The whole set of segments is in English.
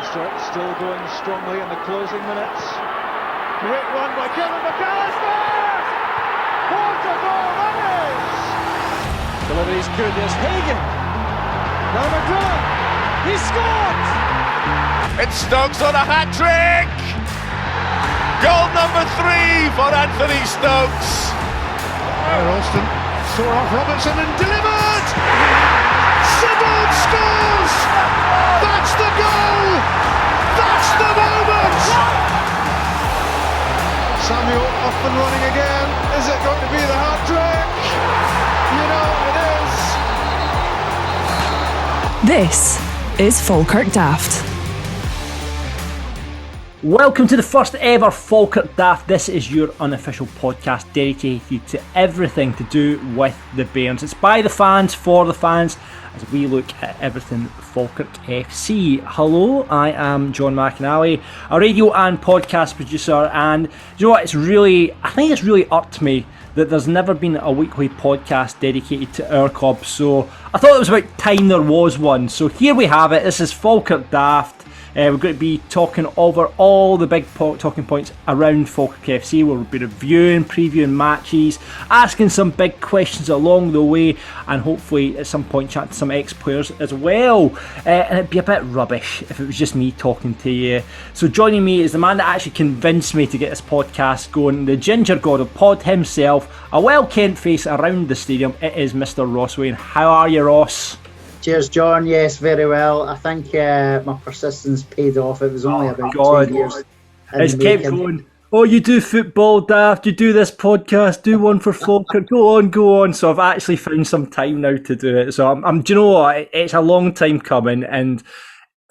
Stuart still going strongly in the closing minutes. Great run by Kevin McAllister! What a goal that is! Delivery's good, there's Hagan. Now McGrillen, he scored! It's Stokes on a hat-trick! Goal number 3 for Anthony Stokes! Roberson saw off Roberson and delivered! Sybil scores! That's the goal! That's the moment! Samuel off and running again. Is it going to be the hat-trick? You know it is. This is Falkirk Daft. Welcome to the first ever Falkirk Daft. This is your unofficial podcast dedicated to everything to do with the Bairns. It's by the fans, for the fans, as we look at everything Falkirk FC. Hello, I am John McAnally, a radio and podcast producer, and you know what, I think it's really irked me that there's never been a weekly podcast dedicated to our club, so I thought it was about time there was one. So here we have it. This is Falkirk Daft. We're going to be talking over all the big talking points around Falkirk FC. We'll be reviewing, previewing matches, asking some big questions along the way, and hopefully at some point chat to some ex-players as well. And it'd be a bit rubbish if it was just me talking to you. So joining me is the man that actually convinced me to get this podcast going, the ginger god of pod himself, a well-kent face around the stadium. It is Mr. Ross Wayne. How are you, Ross? Cheers, John. Yes, very well. I think my persistence paid off. It was only about 2 years. It's kept going. Oh, you do football, Daft. You do this podcast. Do one for Falkirk. Go on. So I've actually found some time now to do it. So I'm. Do you know what? It's a long time coming, and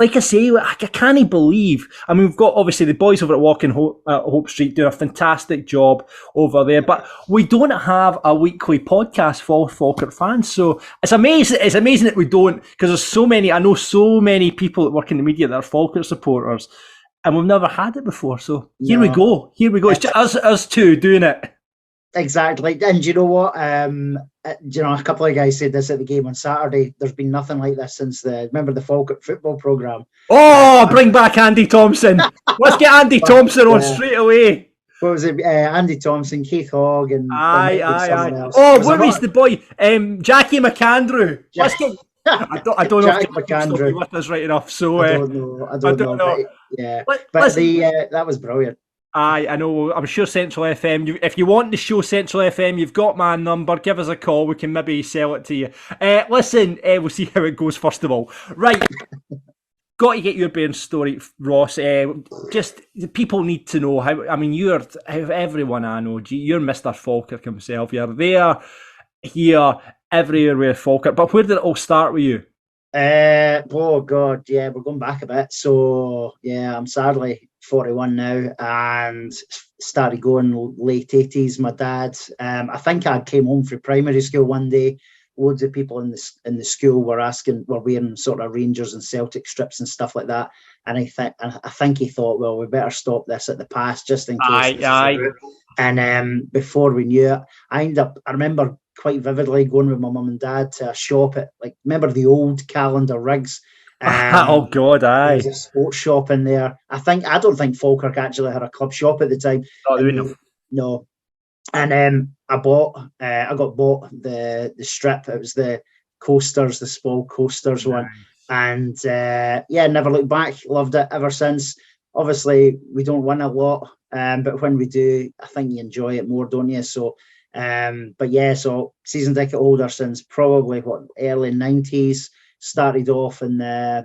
like I say, I can't believe. I mean, we've got obviously the boys over at Walking Hope Street doing a fantastic job over there, but we don't have a weekly podcast for Falkirk fans. So it's amazing. It's amazing that we don't, because there's so many. I know so many people that work in the media that are Falkirk supporters, and we've never had it before. So here we go. It's just us two doing it. Exactly. And you know what? A couple of guys said this at the game on Saturday. There's been nothing like this since remember the Falkirk football programme. Oh, bring back Andy Thompson. Let's get Andy Thompson on straight away. What was it? Andy Thompson, Keith Hogg, and aye. Oh, where is the boy? Jackie McAndrew. Let's get. I don't know if McAndrew with us right enough. So I don't know. But, yeah, but that was brilliant. I know. I'm sure Central FM. If you want to show Central FM, you've got my number. Give us a call. We can maybe sell it to you. Listen, we'll see how it goes first of all. Right, got to get your Bairns story, Ross. Just the people need to know how. I mean, everyone I know. You're Mr. Falkirk himself. You're there, here, everywhere with Falkirk. But where did it all start with you? Oh God, yeah, we're going back a bit. So yeah, I'm sadly 41 now, and started going late 80s. My dad, I think I came home from primary school one day. Loads of people in the school were wearing sort of Rangers and Celtic strips and stuff like that. And I think he thought, well, we better stop this at the pass just in case. Aye. And before we knew it, I remember quite vividly going with my mum and dad to a shop at, remember the old Calendar Riggs? Oh God, aye. There was a sports shop in there. I don't think Falkirk actually had a club shop at the time. No. And I got bought the strip. It was the coasters, the small coasters one. And never looked back. Loved it ever since. Obviously, we don't win a lot, but when we do, I think you enjoy it more, don't you? So, so season ticket holder since probably early 90s. Started off in the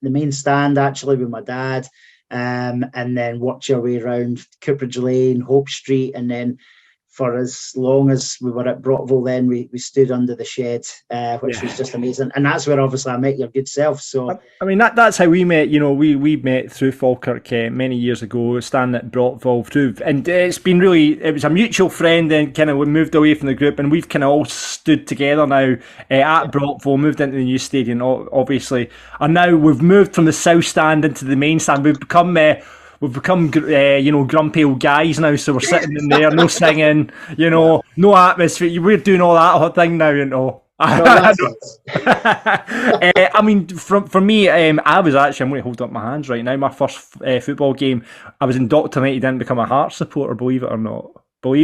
main stand actually with my dad, and then worked your way around Cooperage Lane, Hope Street, and then for as long as we were at Brockville, then we stood under the shed, which was just amazing. And that's where obviously I met your good self. So I mean that's how we met. You know, we met through Falkirk many years ago, standing at Brockville through, and it was a mutual friend. And kind of we moved away from the group, and we've kind of all stood together now at Brockville. Moved into the new stadium, obviously, and now we've moved from the south stand into the main stand. We've become grumpy old guys now, so we're sitting in there, no singing, no atmosphere. We're doing all that whole thing now, I mean, for me, I was actually, I'm going to hold up my hands right now. My first football game, I was indoctrinated in to become a Hearts supporter, believe it or not. But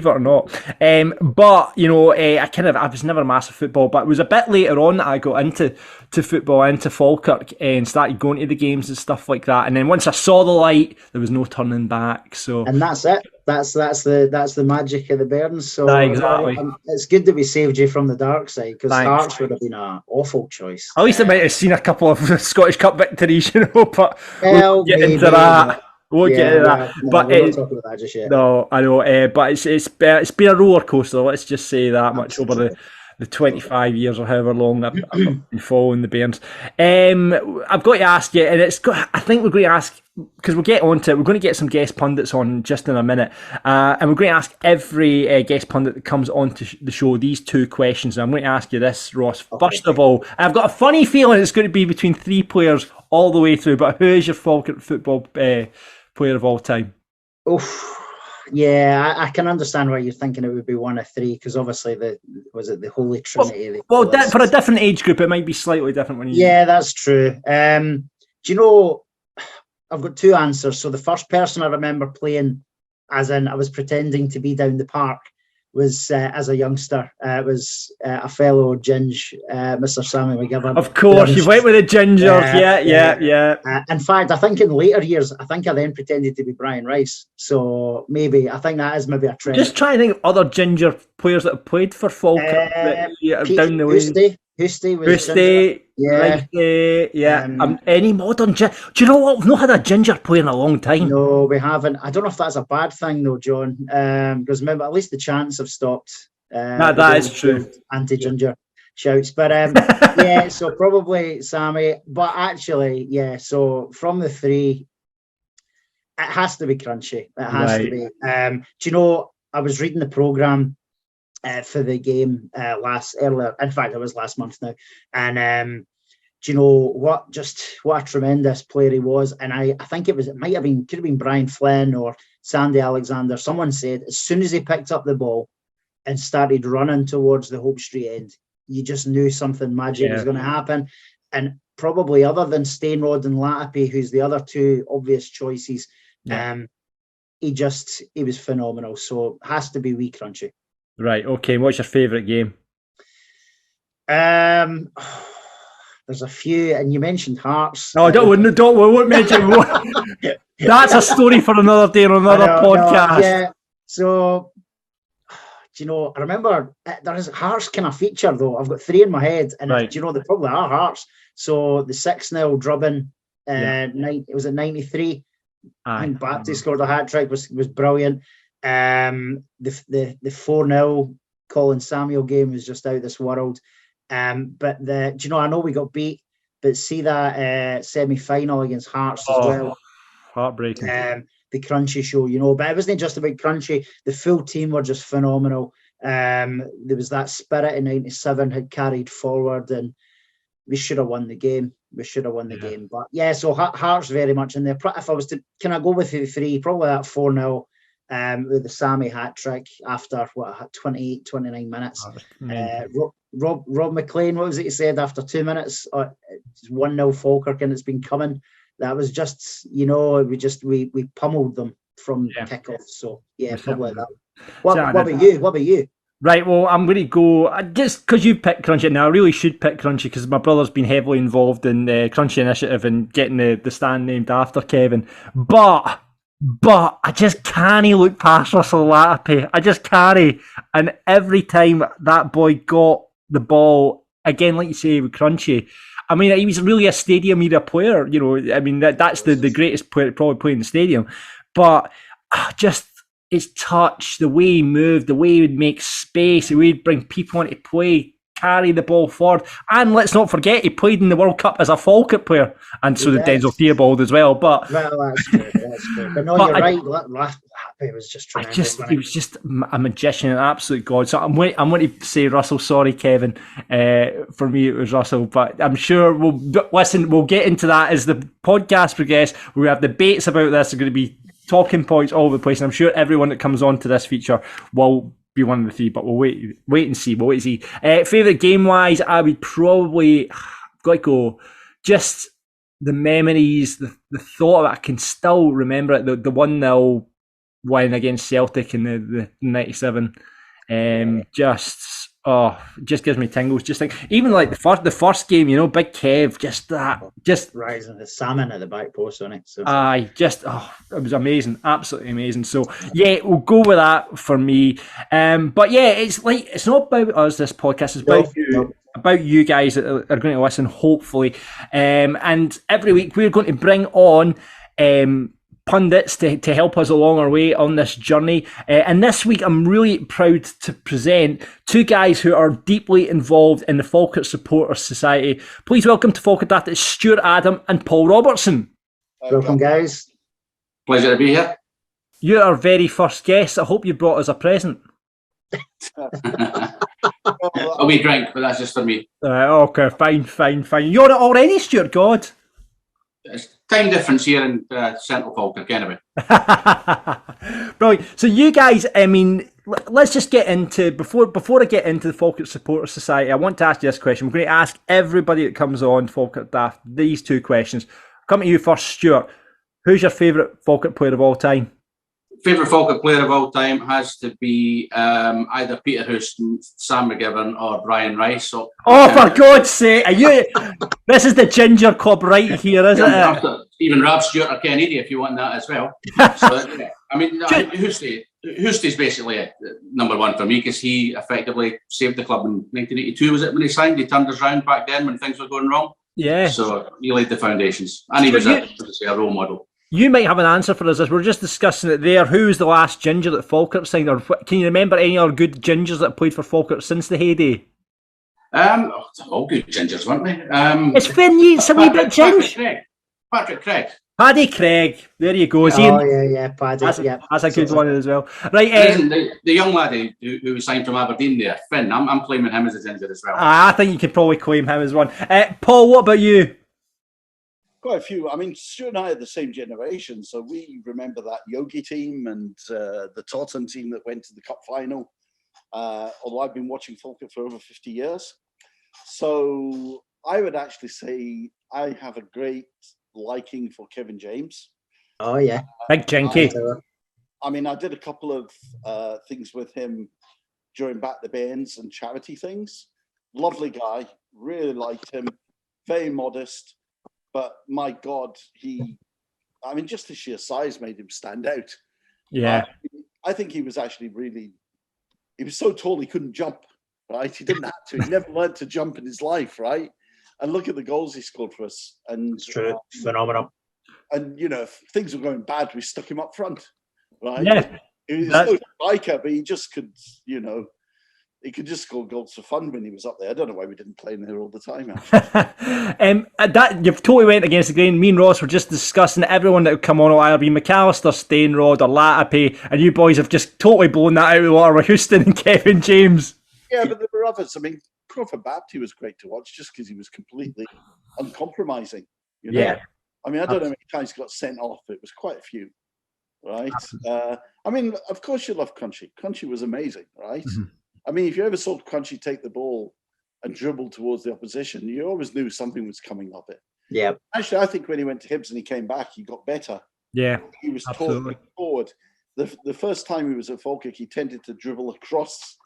you know, I was never a massive football, but it was a bit later on that I got into football, into Falkirk, and started going to the games and stuff like that. And then once I saw the light, there was no turning back. So, and that's it. That's the magic of the Bairns. So exactly, it's good that we saved you from the dark side, because Hearts would have been an awful choice. At least I might have seen a couple of Scottish Cup victories, you know. But we'll get into that. We'll get into that. But we're not talking about that just yet. No, I know. But it's been a roller coaster. Let's just say that much over the 25 years or however long I've been following the Bairns. I've got to ask you, and I think we're going to ask, because we'll get on to it, we're going to get some guest pundits on just in a minute, and we're going to ask every guest pundit that comes on to the show these two questions. And I'm going to ask you this, Ross. Okay. First of all, I've got a funny feeling it's going to be between three players all the way through, but who is your Falkirk football player of all time? Oof. Yeah, I can understand why you're thinking it would be one of three, because obviously the Holy Trinity? Well, for a different age group, it might be slightly different. Yeah, that's true. Do you know, I've got two answers. So the first person I remember playing, as in I was pretending to be down the park, was as a youngster. It was a fellow Ginge, Mr. Sammy McGivern. Of course, you went with the Gingers. Yeah. In fact, I think in later years, I then pretended to be Brian Rice. So maybe, I think that is maybe a trend. Just trying to think of other Ginger players that have played for Falkirk down the way. Husty, any modern Ginger? Do you know what? We've not had a Ginger play in a long time. No, we haven't. I don't know if that's a bad thing though, John. Because remember, at least the chants have stopped. That is true. Anti-Ginger shouts, but yeah. So probably Sammy. But actually, yeah. So from the three, it has to be Crunchy. It has to be. Do you know? I was reading the programme for the game earlier. In fact, it was last month now. And do you know what a tremendous player he was? And I think could have been Brian Flynn or Sandy Alexander. Someone said as soon as he picked up the ball and started running towards the Hope Street end, you just knew something magic was going to happen. And probably other than Stainrod and Latapi, who's the other two obvious choices, he was phenomenal. So it has to be wee Crunchy. Right, okay. What's your favourite game? There's a few, and you mentioned Hearts. No, we won't mention. That's a story for another day on another podcast. Yeah. So, do you know? I remember there is Hearts kind of feature though. I've got three in my head, and do you know they probably are Hearts? So the 6-0 drubbing, it was at 93. And Baptiste scored a hat trick, was brilliant. The 4-0 Colin Samuel game was just out of this world. But do you know, I know we got beat, but see that semi-final against Hearts as well. Heartbreaking. The Crunchy show, you know, but it wasn't just about Crunchy. The full team were just phenomenal. There was that spirit in 97 had carried forward, and we should have won the game. But yeah, so Hearts very much in there. If I was to, can I go with the three? Probably that 4-0. With the Sammy hat trick after 28, 29 minutes. Rob McLean, what was it he said after 2 minutes? 1-0 Falkirk, and it's been coming. That was just, you know, we pummeled them from kickoff. So yeah, probably that. What about you? Right, well, I'm going to go, just because you picked Crunchy, now I really should pick Crunchy because my brother's been heavily involved in the Crunchy initiative and getting the stand named after Kevin. But I just can't look past Russell Latapi. I just can't. And every time that boy got the ball, again, like you say, with Crunchy, I mean, he was really a stadium era player. You know, I mean, that's the greatest player to probably play in the stadium. But just his touch, the way he moved, the way he would make space, the way he'd bring people into play, carry the ball forward. And let's not forget, he played in the World Cup as a Falkirk player. And so did Denzel Theobald as well. But that's true. But no, you're right. It was just tremendous. He was just a magician, an absolute god. So I'm going to say Russell. Sorry, Kevin. For me, it was Russell. But I'm sure we'll get into that as the podcast progresses. We have debates about this. There are going to be talking points all over the place. And I'm sure everyone that comes on to this feature will be one of the three, but we'll wait and see. We'll wait and see. Favourite game-wise, I would probably got to go just the memories, the thought of it. I can still remember it, the 1-0 win against Celtic in the 97. Just gives me tingles. Just think, even like the first game, Big Kev, just rising the salmon at the back post on it. So. It was amazing, absolutely amazing. So yeah, we'll go with that for me. But yeah, it's not about us. This podcast is about you. About you guys that are going to listen, hopefully. And every week we're going to bring on pundits to help us along our way on this journey. And this week I'm really proud to present two guys who are deeply involved in the Falkirk Supporters Society. Please welcome to Falkirk Daft, it's Stuart Adam and Paul Roberson. Welcome, guys. Pleasure to be here. You're our very first guest. I hope you brought us a present. A wee drink, but that's just for me. Okay, fine. You're it already, Stuart, God. It's time difference here in Central Falkirk, anyway. Brilliant. So you guys, let's just get into, before I get into the Falkirk Supporters Society, I want to ask you this question. We're going to ask everybody that comes on Falkirk Daft these two questions. Come to you first, Stuart. Who's your favourite Falkirk player of all time? Favourite Falkirk player of all time has to be either Peter Houston, Sam McGivern, or Brian Rice. So, for God's sake! This is the Ginger Club right here, isn't it? Even Rob Stewart or Ken Eady, if you want that as well. So, Houston's basically number one for me because he effectively saved the club in 1982. Was it when he signed? He turned us around back then when things were going wrong. Yeah. So he laid the foundations, and he was a role model. You might have an answer for us as we're just discussing it there. Who was the last ginger that Falkirk signed? Or can you remember any other good gingers that played for Falkirk since the heyday? All good gingers, weren't they? It's Finn Yeats, a wee bit ginger. Patrick Craig. Paddy Craig. There you go. Paddy. That's a good one as well. Right. The young lad who was signed from Aberdeen there, Finn, I'm claiming him as a ginger as well. I think you could probably claim him as one. Paul, what about you? Quite a few. Stuart and I are the same generation, so we remember that Yogi team and the Taunton team that went to the cup final. Although I've been watching Falkirk for over 50 years. So I would actually say I have a great liking for Kevin James. Oh, yeah. Big Jinky. I did a couple of things with him during Back the Bairns and charity things. Lovely guy. Really liked him. Very modest. But my God, just the sheer size made him stand out. Yeah. I think he was actually he was so tall he couldn't jump, right? He didn't have to. He never learned to jump in his life, right? And look at the goals he scored for us. And it's true. Phenomenal. And, if things were going bad, we stuck him up front, right? Yeah. He was no striker, but he just could, he could just score goals for fun when he was up there. I don't know why we didn't play him there all the time. That you've totally went against the grain. Me and Ross were just discussing everyone that would come on will either be McAllister, Stainrod, or Latape, and you boys have just totally blown that out of the water with Houston and Kevin James. Yeah, but there were others. Crawford Bapty was great to watch just because he was completely uncompromising. Yeah. I don't know how many times he got sent off. It was quite a few, right? Of course you love Crunchy. Crunchy was amazing, right? Mm-hmm. If you ever saw Crunchy take the ball and dribble towards the opposition, you always knew something was coming of it. Yeah. Actually, I think when he went to Hibs and he came back, he got better. Yeah. He was totally forward. The first time he was at Falkirk, he tended to dribble across.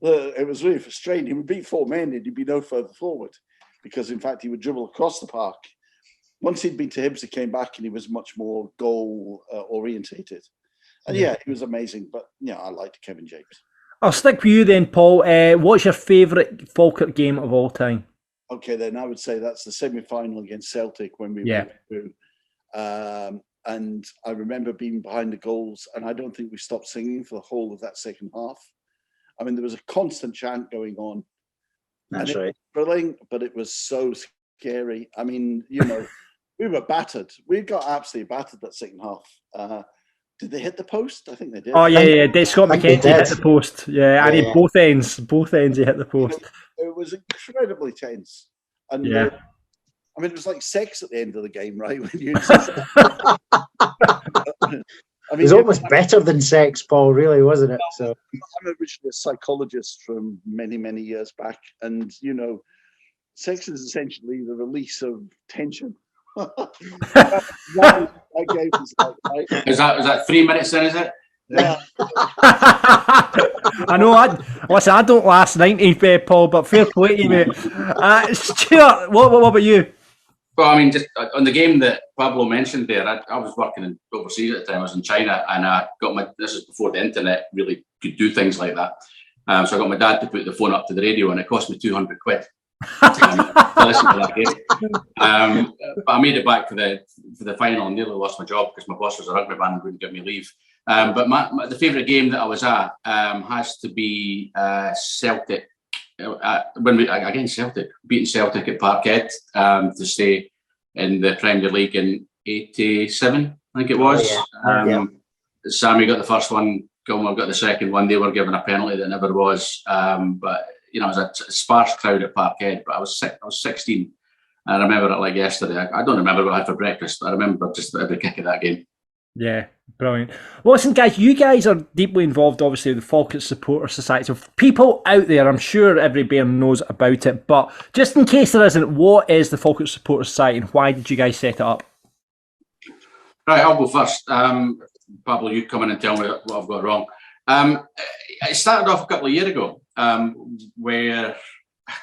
It was really frustrating. He would beat four men and he'd be no further forward because, in fact, he would dribble across the park. Once he'd been to Hibs, he came back and he was much more goal orientated. And he was amazing. But, I liked Kevin James. I'll stick with you then, Paul. What's your favourite Falkirk game of all time? Okay, then I would say that's the semi-final against Celtic when we went through. And I remember being behind the goals, and I don't think we stopped singing for the whole of that second half. There was a constant chant going on. That's right. Thrilling, but it was so scary. We were battered. We got absolutely battered that second half. Did they hit the post? I think they did. Oh, yeah. Scott McKenzie hit the post. Yeah, and he both ends he hit the post. It was incredibly tense. And it was like sex at the end of the game, right? When you I mean, it was almost better than sex, Paul, really, wasn't it? So I'm originally a psychologist from many, many years back, and sex is essentially the release of tension. That game was like, right? Is that 3 minutes in? Is it? Yeah. I know. I don't last 90, Paul, but fair play to you, mate. Stuart, what about you? Well, I mean, just on the game that Pablo mentioned there, I was working overseas at the time. I was in China, and I got this is before the internet really could do things like that. So I got my dad to put the phone up to the radio, and it cost me 200 quid to listen to that game. But I made it back for the final and nearly lost my job because my boss was a rugby man and wouldn't give me leave. But the favourite game that I was at has to be Celtic. Celtic beating Celtic at Parkhead to stay in the Premier League in '87, I think it was. Sammy got the first one, Gilmore got the second one. They were given a penalty that never was. But it was a sparse crowd at Parkhead. But I was 16, and I remember it like yesterday. I don't remember what I had for breakfast, but I remember just every kick of that game. Yeah, brilliant. Well, listen, guys, you guys are deeply involved, obviously, with the Falkirk Supporters Society. So, people out there, I'm sure every bear knows about it, but just in case there isn't, what is the Falkirk Supporters Society and why did you guys set it up? Right, I'll go first. Pablo, you come in and tell me what I've got wrong. It started off a couple of years ago, where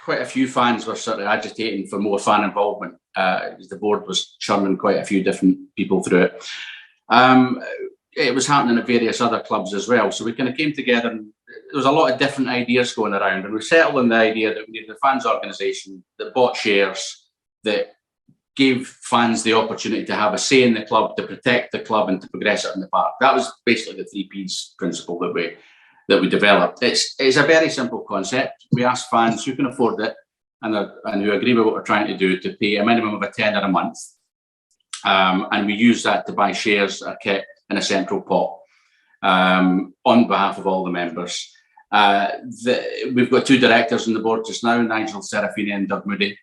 quite a few fans were sort of agitating for more fan involvement. The board was churning quite a few different people through it. It was happening at various other clubs as well. So we kind of came together and there was a lot of different ideas going around. And we settled on the idea that we needed a fans organisation that bought shares, that gave fans the opportunity to have a say in the club, to protect the club and to progress it in the park. That was basically the 3 Ps principle that we developed. It's a very simple concept. We ask fans who can afford it and who agree with what we're trying to do to pay a minimum of £10 a month. And we use that to buy shares that are kept in a central pot on behalf of all the members. We've got 2 directors on the board just now, Nigel Serafini and Doug Moody,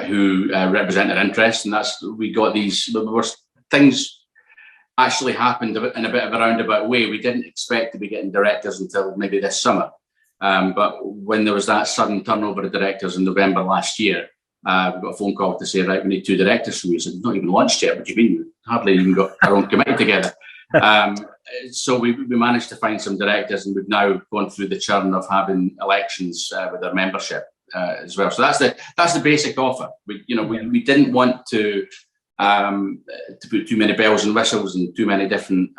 who represent their interests. And things actually happened in a bit of a roundabout way. We didn't expect to be getting directors until maybe this summer. But when there was that sudden turnover of directors in November last year, we got a phone call to say, right, we need 2 directors from you. So it's not even launched yet. What do you mean? We hardly even got our own committee together. So we managed to find some directors, and we've now gone through the churn of having elections with our membership as well. So that's the basic offer. We didn't want to put too many bells and whistles and too many different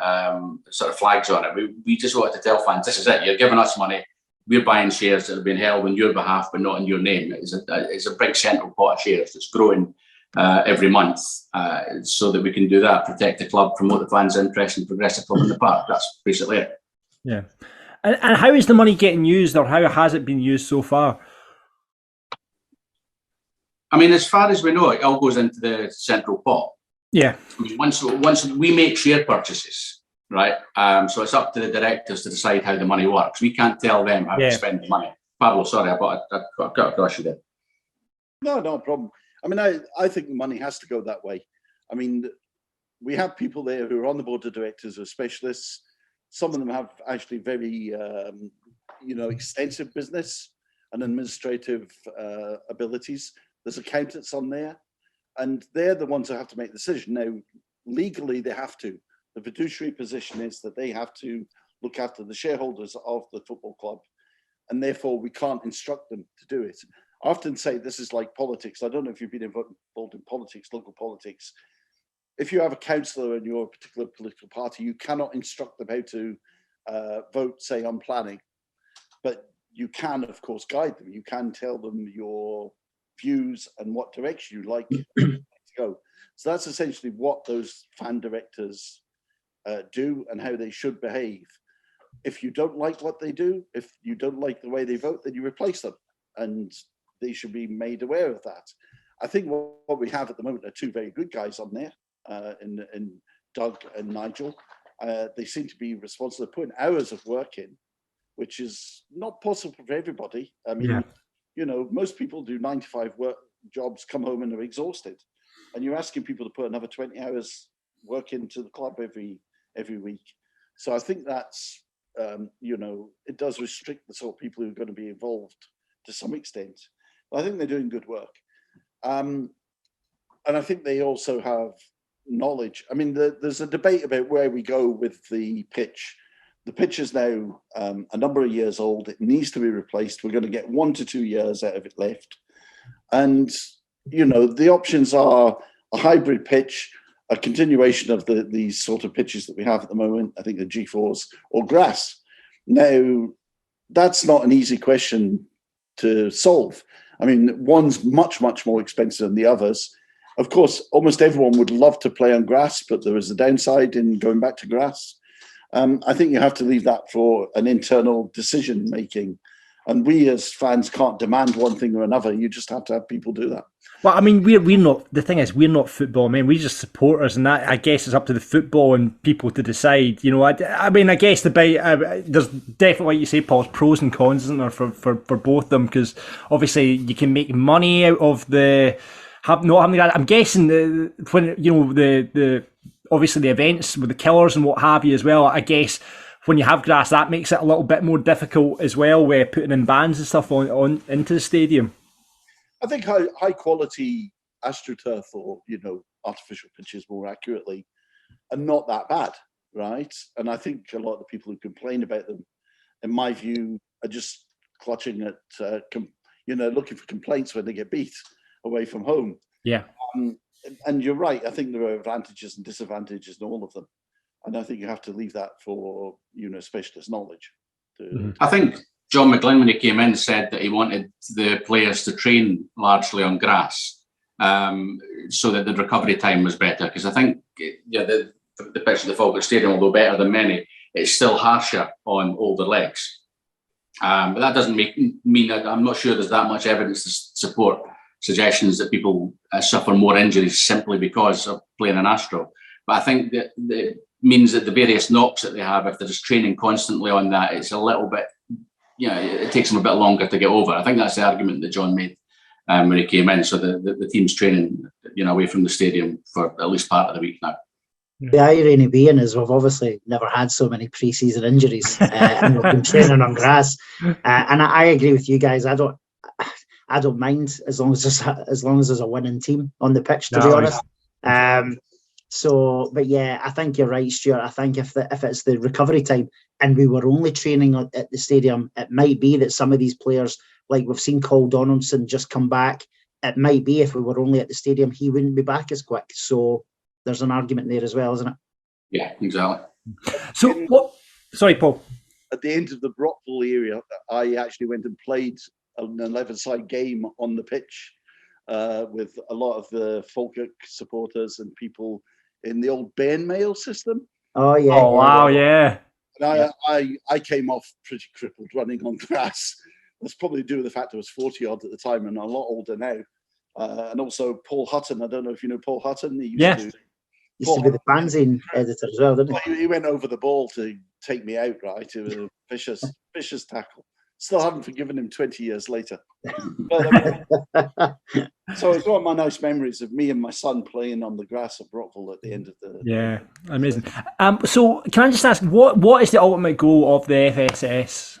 sort of flags on it. We just wanted to tell fans, this is it. You're giving us money. We're buying shares that have been held on your behalf, but not in your name. It's a big central pot of shares that's growing every month, so that we can do that, protect the club, promote the fans' interest, and progress the club in the park. That's basically it. Yeah. And how is the money getting used, or how has it been used so far? I mean, as far as we know, it all goes into the central pot. Yeah. I mean, once we make share purchases, right? So it's up to the directors to decide how the money works. We can't tell them how to spend the money. Pablo, sorry, I got across you there. No problem. I mean, I think money has to go that way. I mean, we have people there who are on the board of directors who are specialists. Some of them have actually very, extensive business and administrative abilities. There's accountants on there, and they're the ones who have to make the decision. Now, legally, they have to. The fiduciary position is that they have to look after the shareholders of the football club, and therefore we can't instruct them to do it. I often say this is like politics. I don't know if you've been involved in politics, local politics. If you have a councillor in your particular political party, you cannot instruct them how to vote, say, on planning. But you can, of course, guide them. You can tell them your views and what direction you like to go. So that's essentially what those fan directors do and how they should behave. If you don't like what they do, if you don't like the way they vote, then you replace them. And they should be made aware of that. I think what we have at the moment are 2 very good guys on there, in Doug and Nigel. They seem to be responsible for putting hours of work in, which is not possible for everybody. I mean, most people do 9-to-5 work jobs, come home and are exhausted. And you're asking people to put another 20 hours work into the club every every week. So I think that's, it does restrict the sort of people who are going to be involved to some extent. But I think they're doing good work. And I think they also have knowledge. I mean, there's a debate about where we go with the pitch. The pitch is now a number of years old. It needs to be replaced. We're going to get 1 to 2 years out of it left. And, the options are a hybrid pitch, a continuation of these sort of pitches that we have at the moment, I think the G4s, or grass. Now, that's not an easy question to solve. I mean, one's much, much more expensive than the others. Of course, almost everyone would love to play on grass, but there is a downside in going back to grass. I think you have to leave that for an internal decision making. And we as fans can't demand one thing or another. You just have to have people do that. Well, I mean, we're not, the thing is, we're not football men. We're just supporters, and that, I guess, is up to the football and people to decide. I mean, I guess there's definitely, like you say, Paul, pros and cons, isn't there, for both of them? Because obviously you can make money out of not having that. I'm guessing when the obviously the events with the killers and what have you as well. I guess when you have grass, that makes it a little bit more difficult as well, where putting in bands and stuff on into the stadium. I think high quality AstroTurf or artificial pitches more accurately are not that bad, right? And I think a lot of the people who complain about them, in my view, are just clutching at looking for complaints when they get beat away from home. Yeah. And you're right. I think there are advantages and disadvantages in all of them, and I think you have to leave that for specialist knowledge. I think John McGlynn, when he came in, said that he wanted the players to train largely on grass, so that the recovery time was better. Because I think the pitch at the Falkirk Stadium, although better than many, it's still harsher on older legs. But that doesn't mean that I'm not sure there's that much evidence to support suggestions that people suffer more injuries simply because of playing an Astro. But I think that means that the various knocks that they have, if they're just training constantly on that, it's a little bit, it takes them a bit longer to get over. I think that's the argument that John made when he came in. So the team's training, away from the stadium for at least part of the week now. The irony being is we've obviously never had so many pre-season injuries, and we've been training on grass. And I agree with you guys. I don't mind as long as there's a winning team on the pitch, to be honest. But yeah, I think you're right, Stuart. I think if it's the recovery time and we were only training at the stadium, it might be that some of these players, like we've seen Cole Donaldson just come back, it might be if we were only at the stadium, he wouldn't be back as quick. So there's an argument there as well, isn't it? Yeah, exactly. So what? Sorry, Paul. At the end of the Brockville area, I actually went and played an 11-side game on the pitch with a lot of the Falkirk supporters and people in the old Bairn Mail system. Oh yeah. Oh wow, yeah. And I came off pretty crippled running on grass. That's probably to do with the fact I was 40 odd at the time and a lot older now. And also Paul Hutton. I don't know if you know Paul Hutton. He used to be the fanzine editor as well, didn't he? He went over the ball to take me out, right? It was a vicious tackle. Still haven't forgiven him 20 years later. So it's one of my nice memories of me and my son playing on the grass at Brockville at the end of the... Yeah, amazing. So can I just ask, what is the ultimate goal of the FSS?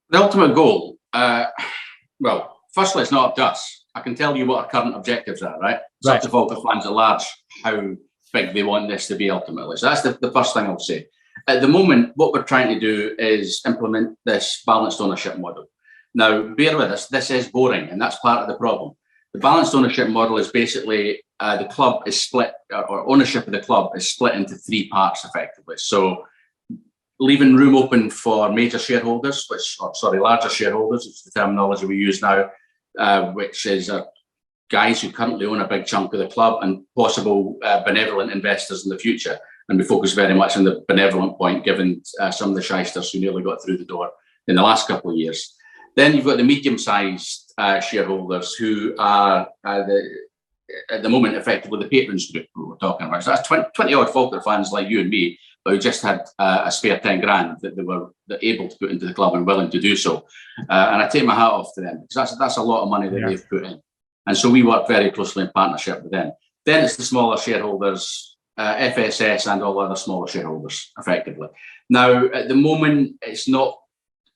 The ultimate goal? Well, firstly, it's not up to us. I can tell you what our current objectives are, right? It's up to Falkirk fans at large how big they want this to be ultimately. So that's the first thing I'll say. At the moment, what we're trying to do is implement this balanced ownership model. Now, bear with us, this is boring, and that's part of the problem. The balanced ownership model is basically the club is split, or ownership of the club is split into 3 parts effectively. So leaving room open for major shareholders, larger shareholders, it's the terminology we use now, which is guys who currently own a big chunk of the club and possible benevolent investors in the future. And we focus very much on the benevolent point, given some of the shysters who nearly got through the door in the last couple of years. Then you've got the medium-sized shareholders who are, at the moment, effectively the patrons group we're talking about. So that's 20-odd Falkirk fans like you and me, but who just had a spare 10 grand that they were able to put into the club and willing to do so. And I take my hat off to them, because that's a lot of money that they've put in. And so we work very closely in partnership with them. Then it's the smaller shareholders, FSS and all other smaller shareholders, effectively. Now, at the moment, it's not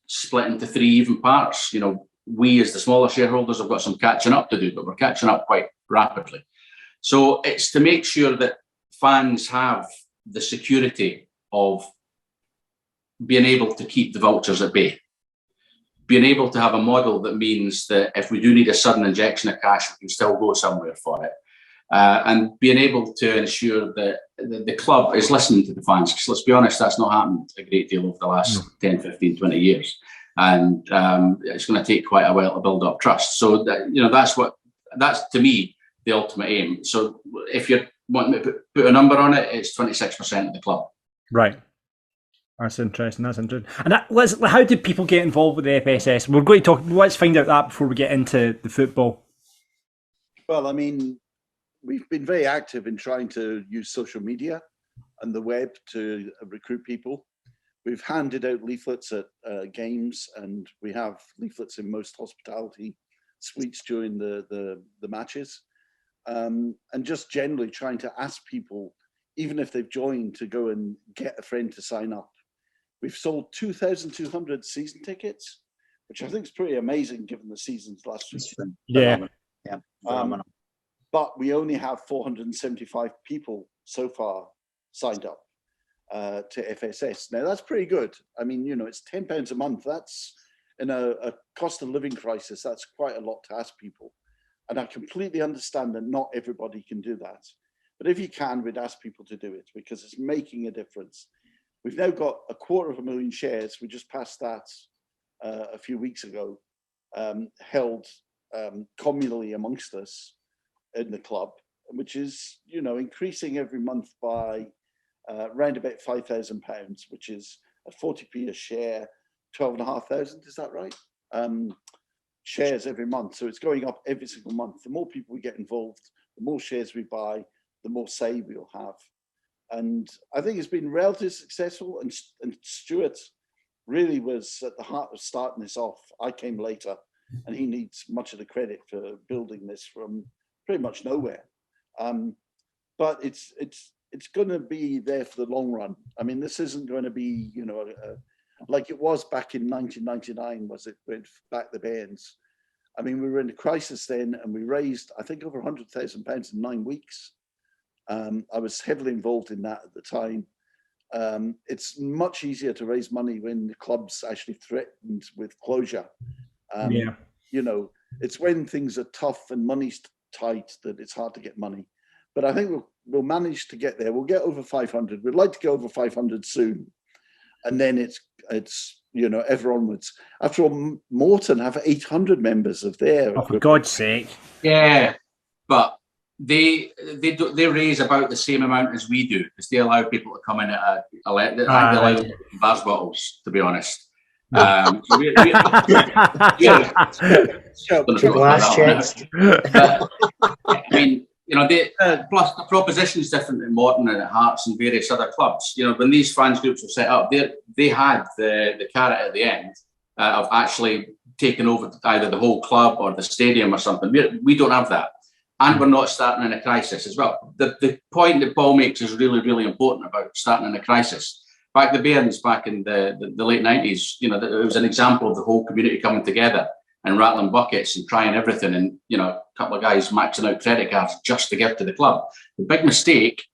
split into three even parts. You know, we as the smaller shareholders have got some catching up to do, but we're catching up quite rapidly. So it's to make sure that fans have the security of being able to keep the vultures at bay, being able to have a model that means that if we do need a sudden injection of cash, we can still go somewhere for it. And being able to ensure that the club is listening to the fans, because let's be honest, that's not happened a great deal over the last 10, 15, 20 years. And it's going to take quite a while to build up trust. So, that's to me, the ultimate aim. So if you want me to put a number on it, it's 26% of the club. Right. That's interesting. And how do people get involved with the FSS? We're going to talk. Let's find out that before we get into the football. Well, I mean, we've been very active in trying to use social media and the web to recruit people. We've handed out leaflets at games, and we have leaflets in most hospitality suites during the matches. And just generally trying to ask people, even if they've joined, to go and get a friend to sign up. We've sold 2,200 season tickets, which I think is pretty amazing given the seasons last year. Yeah. But we only have 475 people so far signed up to FSS. Now, that's pretty good. I mean, it's £10 a month. That's in a cost of living crisis. That's quite a lot to ask people. And I completely understand that not everybody can do that. But if you can, we'd ask people to do it because it's making a difference. We've now got 250,000 shares. We just passed that a few weeks ago, held communally amongst us in the club, which is, increasing every month by around about £5,000, which is at 40p a share, 12,500. Is that right? Shares every month. So it's going up every single month. The more people we get involved, the more shares we buy, the more say we'll have. And I think it's been relatively successful. And Stuart really was at the heart of starting this off. I came later, and he needs much of the credit for building this from pretty much nowhere. But it's going to be there for the long run. I mean, this isn't going to be, like it was back in 1999, was it, when back the Bairns. I mean, we were in a crisis then, and we raised, I think, over £100,000 in 9 weeks. I was heavily involved in that at the time. It's much easier to raise money when the club's actually threatened with closure. It's when things are tough and money's tight that it's hard to get money. But I think we'll manage to get there. We'll get over 500. We'd like to go over 500 soon. And then it's ever onwards. After all, Morton have 800 members of their. Oh, for God's sake! Yeah, but they raise about the same amount as we do because they allow people to come in at they allow bars bottles. To be honest, glass checks. I mean, plus the proposition is different in Morton and at Hearts and various other clubs. When these fans groups were set up, they had the carrot at the end of actually taking over either the whole club or the stadium or something. We don't have that. And we're not starting in a crisis as well. The point that Paul makes is really, really important about starting in a crisis. Back the Bairns back in the late 90s, it was an example of the whole community coming together and rattling buckets and trying everything, and a couple of guys maxing out credit cards just to give to the club. The big mistake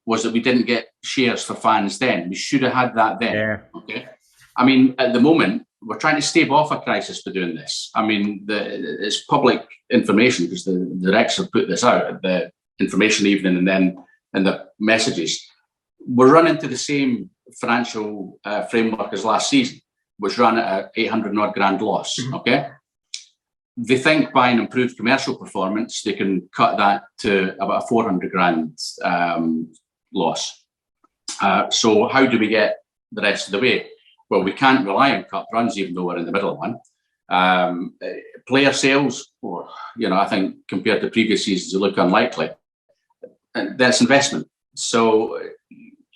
was that we didn't get shares for fans then. We should have had that then. Yeah. Okay. I mean, at the moment, we're trying to stave off a crisis by doing this. I mean, it's public information because the directors have put this out at the information evening and then in the messages. We're running to the same financial framework as last season, which ran at a 800 odd grand loss. Okay. They think by an improved commercial performance, they can cut that to about a 400 grand loss. So how do we get the rest of the way? Well, we can't rely on cup runs, even though we're in the middle of one. Player sales, I think compared to previous seasons, they look unlikely. And that's investment. So,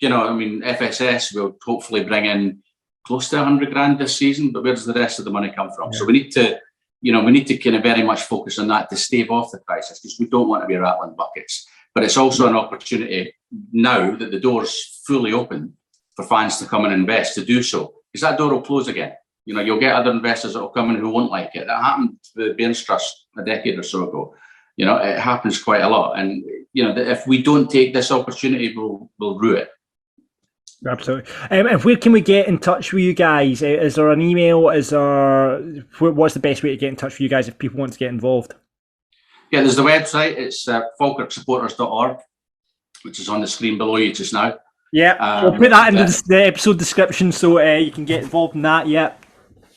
FSS will hopefully bring in close to 100 grand this season, but where does the rest of the money come from? Yeah. So we need to kind of very much focus on that to stave off the crisis because we don't want to be rattling buckets. but it's also an opportunity now that the door's fully open for fans to come and invest to do so, because that door will close again. You know, you'll get other investors that will come in who won't like it. That happened with the Bairns Trust a decade or so ago. You know, it happens quite a lot, and you know, if we don't take this opportunity, we'll rue it. Absolutely. And where can we get in touch with you guys? Is there an email? What's the best way to get in touch with you guys if people want to get involved? Yeah, there's the website. It's falkirksupporters.org, which is on the screen below you just now. Yeah, we'll put that in the episode description so you can get involved in that. Yeah.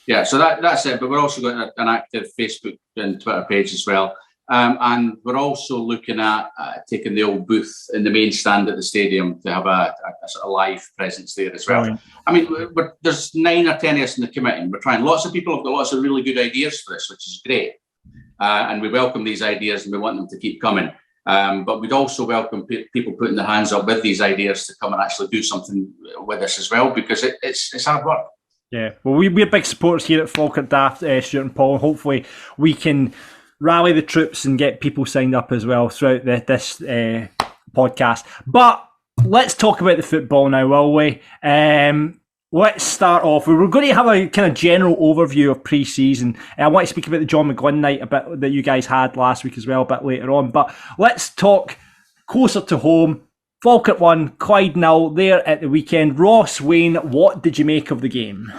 Yeah, so that's it. But we're also got an active Facebook and Twitter page as well. And we're also looking at taking the old booth in the main stand at the stadium to have a sort of live presence there as well. Right. I mean, there's 9 or 10 of us in the committee. We're trying. Lots of people have got lots of really good ideas for this, which is great. And we welcome these ideas and we want them to keep coming. But we'd also welcome people putting their hands up with these ideas to come and actually do something with us as well, because it's hard work. Yeah, well, we're big supporters here at Falkirk Daft, Stuart and Paul. Hopefully we can rally the troops and get people signed up as well throughout this podcast. But let's talk about the football now, will we? Let's start off. We were going to have a kind of general overview of pre-season. I want to speak about the John McGlynn night a bit that you guys had last week as well, a bit later on. But let's talk closer to home. Falkirk 1, Clyde 0 there at the weekend. Ross, Wayne, what did you make of the game?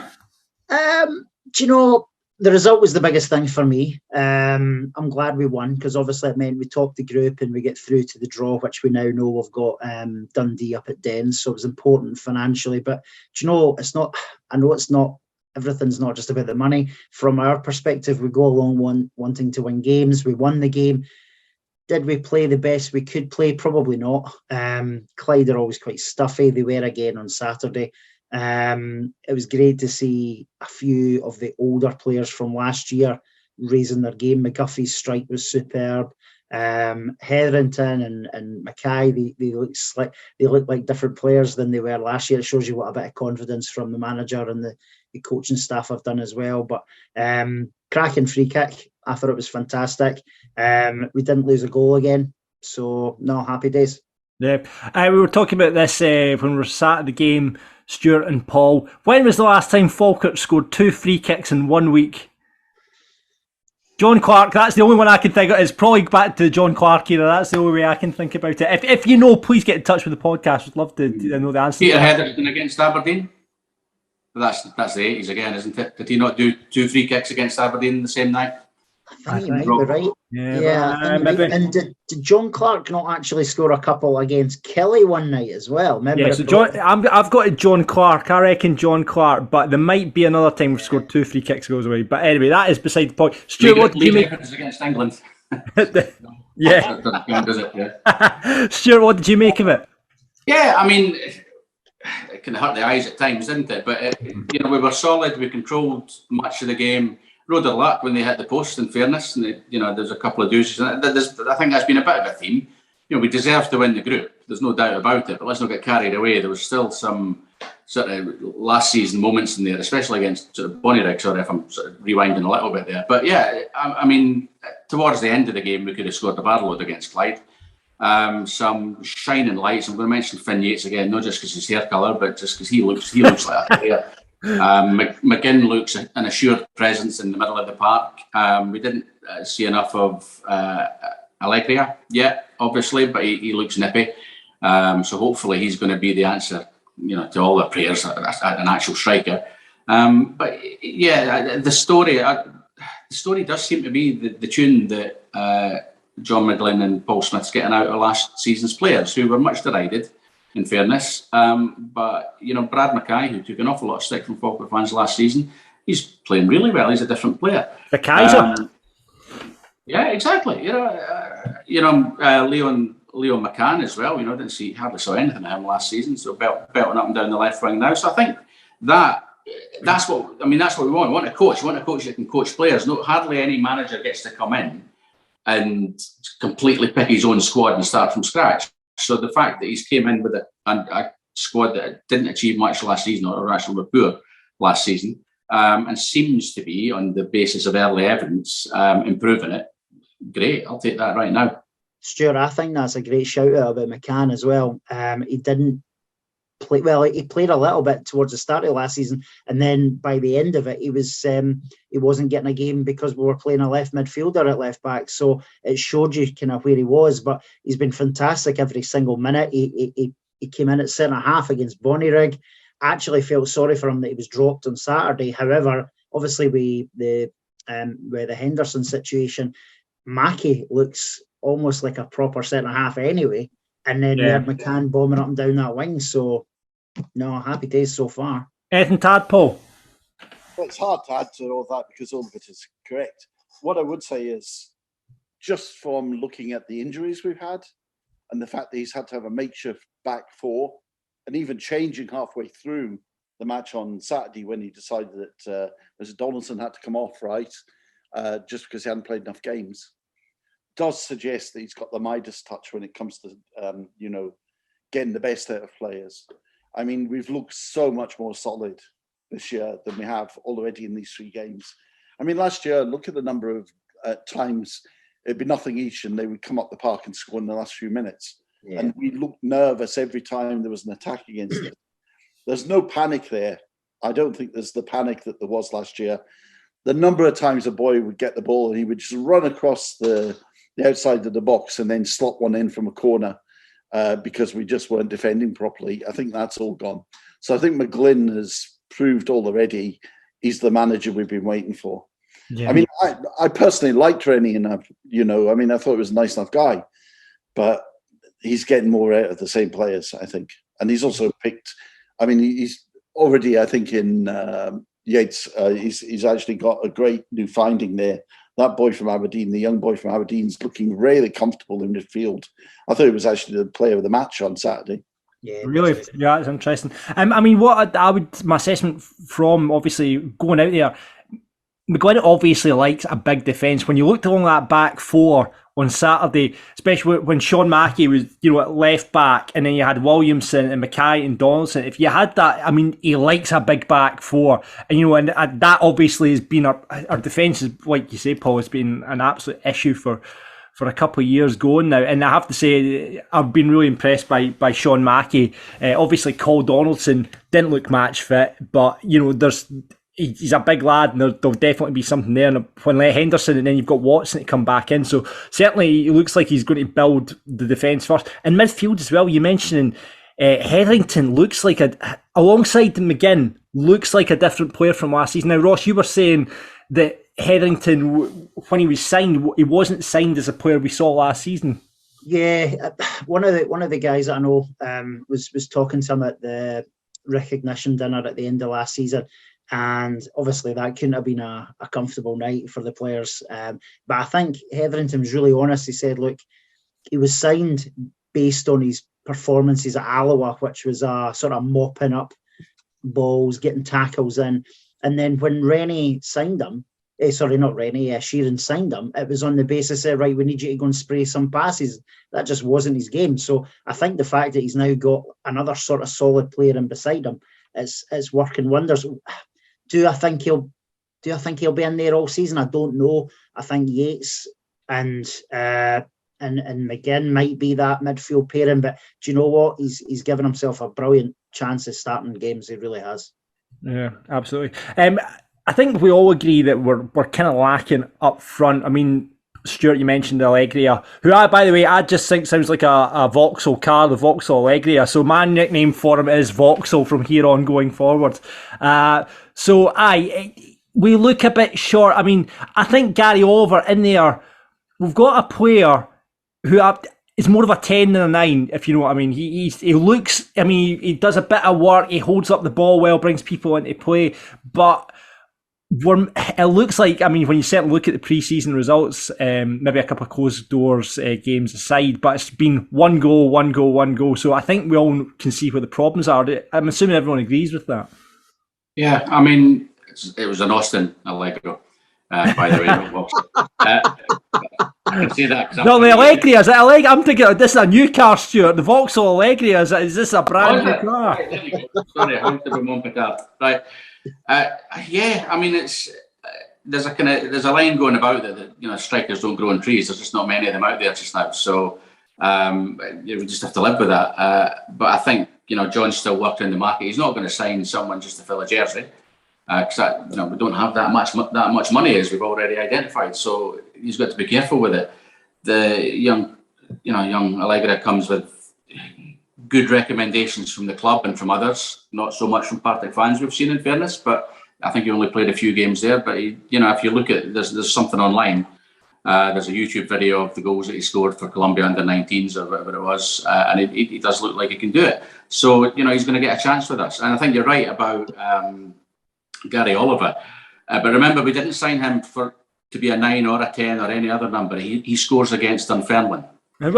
Do you know, the result was the biggest thing for me. I'm glad we won, because obviously it meant we topped the group and we get through to the draw, which we now know we've got Dundee up at Dens, so it was important financially. But do you know, everything's not just about the money. From our perspective, we go along wanting to win games. We won the game. Did we play the best we could play? Probably not. Clyde are always quite stuffy. They were again on Saturday. It was great to see a few of the older players from last year raising their game. McGuffey's strike was superb. Hetherington and Mackay, they look like different players than they were last year. It shows you what a bit of confidence from the manager and the coaching staff have done as well. But cracking free kick. I thought it was fantastic. We didn't lose a goal again, so no, happy days. Yeah, we were talking about this when we were sat at the game, Stuart and Paul. When was the last time Falkirk scored 2 free kicks in 1 week? John Clark, that's the only one I can think of. It's probably back to the John Clark era. That's the only way I can think about it. If you know, please get in touch with the podcast. We'd love to know the answer. Peter Hetherington against Aberdeen. That's the 80s again, isn't it? Did he not do 2 free kicks against Aberdeen the same night? I think you might be right. Yeah, maybe. And did John Clark not actually score a couple against Kelly one night as well? Remember? Yeah, so I've got a John Clark. I reckon John Clark, but there might be another time we've scored 2 free kicks goals away. But anyway, that is beside the point. Stuart, what did you make? Against England. Yeah. Does it? Yeah. Stuart, what did you make of it? Yeah, I mean, it can hurt the eyes at times, didn't it? But we were solid. We controlled much of the game. Rode their luck when they hit the post, in fairness, and there's a couple of deuces. And I think that's been a bit of a theme. We deserve to win the group. There's no doubt about it. But let's not get carried away. There was still some sort of last season moments in there, especially against sort of Bonnyrigg. Sorry if I'm sort of rewinding a little bit there. But yeah, I mean, towards the end of the game, we could have scored a bad load against Clyde. Some shining lights. I'm going to mention Finn Yates again, not just because his hair colour, but just because he looks like a player. McGinn looks an assured presence in the middle of the park. We didn't see enough of Allegria yet, obviously, but he looks nippy. So hopefully he's going to be the answer, to all the prayers, an actual striker. But yeah, the story does seem to be the tune that John McGlynn and Paul Smith's getting out of last season's players, who were much derided, in fairness. But, Brad Mackay, who took an awful lot of stick from Falkirk fans last season, he's playing really well. He's a different player. The Kaiser. Yeah, exactly. Leon McCann as well. Hardly saw anything of him last season. So belting up and down the left wing now. So I think that's what we want. We want a coach. We want a coach that can coach players. Hardly any manager gets to come in and completely pick his own squad and start from scratch. So the fact that he's came in with a squad that didn't achieve much last season, or actually were poor last season, and seems to be, on the basis of early evidence, improving it, great. I'll take that right now. Stuart, I think that's a great shout out about McCann as well. He didn't play well. He played a little bit towards the start of last season, and then by the end of it, he wasn't getting a game because we were playing a left midfielder at left back. So it showed you kind of where he was. But he's been fantastic every single minute. He came in at centre half against Bonnyrigg. I actually felt sorry for him that he was dropped on Saturday. However, obviously with the Henderson situation, Mackie looks almost like a proper centre half anyway. And then we had McCann bombing up and down that wing. So, no, happy days so far. Anything to add, Paul? Well, it's hard to add to all that because all of it is correct. What I would say is, just from looking at the injuries we've had and the fact that he's had to have a makeshift back four, and even changing halfway through the match on Saturday when he decided that Mr. Donaldson had to come off, right, just because he hadn't played enough games, does suggest that he's got the Midas touch when it comes to, getting the best out of players. I mean, we've looked so much more solid this year than we have already in these 3 games. I mean, last year, look at the number of times it'd be nothing each and they would come up the park and score in the last few minutes. Yeah. And we looked nervous every time there was an attack against it. There's no panic there. I don't think there's the panic that there was last year. The number of times a boy would get the ball and he would just run across the outside of the box and then slot one in from a corner because we just weren't defending properly. I think that's all gone. So I think McGlynn has proved already he's the manager we've been waiting for. Yeah. I mean, I personally liked Rennie and I thought he was a nice enough guy, but he's getting more out of the same players, I think. And he's also picked, I mean, he's already, I think in Yates, he's actually got a great new finding there. That boy from Aberdeen, the young boy from Aberdeen's looking really comfortable in midfield. I thought he was actually the player of the match on Saturday. Yeah, really? Yeah, it's interesting. I mean, what I would, my assessment from obviously going out there, McGlynn obviously likes a big defence. When you looked along that back four on Saturday, especially when Sean Mackey was, at left back, and then you had Williamson and Mackay and Donaldson. If you had that, I mean, he likes a big back four, and that obviously has been our defence is, like you say, Paul, has been an absolute issue for a couple of years going now. And I have to say, I've been really impressed by Sean Mackey. Obviously, Cole Donaldson didn't look match fit, but he's a big lad, and there'll definitely be something there. And when Henderson, and then you've got Watson to come back in, so certainly it looks like he's going to build the defence first. And midfield as well, you mentioned Hetherington looks like alongside McGinn, looks like a different player from last season. Now, Ross, you were saying that Hetherington, when he was signed, he wasn't signed as a player we saw last season. Yeah, one of the guys that I know was talking to him at the recognition dinner at the end of last season. And obviously that couldn't have been a comfortable night for the players. But I think Hetherington was really honest. He said, look, he was signed based on his performances at Alloa, which was sort of mopping up balls, getting tackles in. And then when Rennie signed him, Sheeran signed him, it was on the basis of, right, we need you to go and spray some passes. That just wasn't his game. So I think the fact that he's now got another sort of solid player in beside him, it's working wonders. Do I think he'll be in there all season? I don't know. I think Yates and McGinn might be that midfield pairing, but do you know what? He's given himself a brilliant chance of starting games. He really has. Yeah, absolutely. I think we all agree that we're kind of lacking up front. I mean, Stuart, you mentioned Allegria, who, by the way, I just think sounds like a Vauxhall car, the Vauxhall Allegria. So my nickname for him is Vauxhall from here on going forward. We look a bit short. I mean, I think Gary Oliver in there, we've got a player who is more of a 10 than a 9, if you know what I mean. He looks, I mean, he does a bit of work, he holds up the ball well, brings people into play, but it looks like, I mean, when you certainly look at the pre-season results, maybe a couple of closed doors games aside, but it's been one goal. So I think we all can see where the problems are. I'm assuming everyone agrees with that. Yeah, I mean, it was an Austin Allegro, by the way. I can see that. No, the Allegria, is it Allegria? I'm thinking this is a new car, Stuart. The Vauxhall Allegria, is this a brand new car? Right, there you go. Sorry, I wanted to be Montpetard. Right. Yeah, I mean, there's a line going about that strikers don't grow on trees. There's just not many of them out there just now. So we just have to live with that. But I think John's still working in the market. He's not going to sign someone just to fill a jersey because we don't have that much money as we've already identified. So he's got to be careful with it. The young Allegra comes with good recommendations from the club and from others, not so much from Partick fans we've seen, in fairness, but I think he only played a few games there. But if you look at there's something online. There's a YouTube video of the goals that he scored for Columbia under-19s or whatever it was, and he does look like he can do it. So he's going to get a chance with us. And I think you're right about Gary Oliver. But remember, we didn't sign him to be a 9 or a 10 or any other number. He scores against Dunfermline. So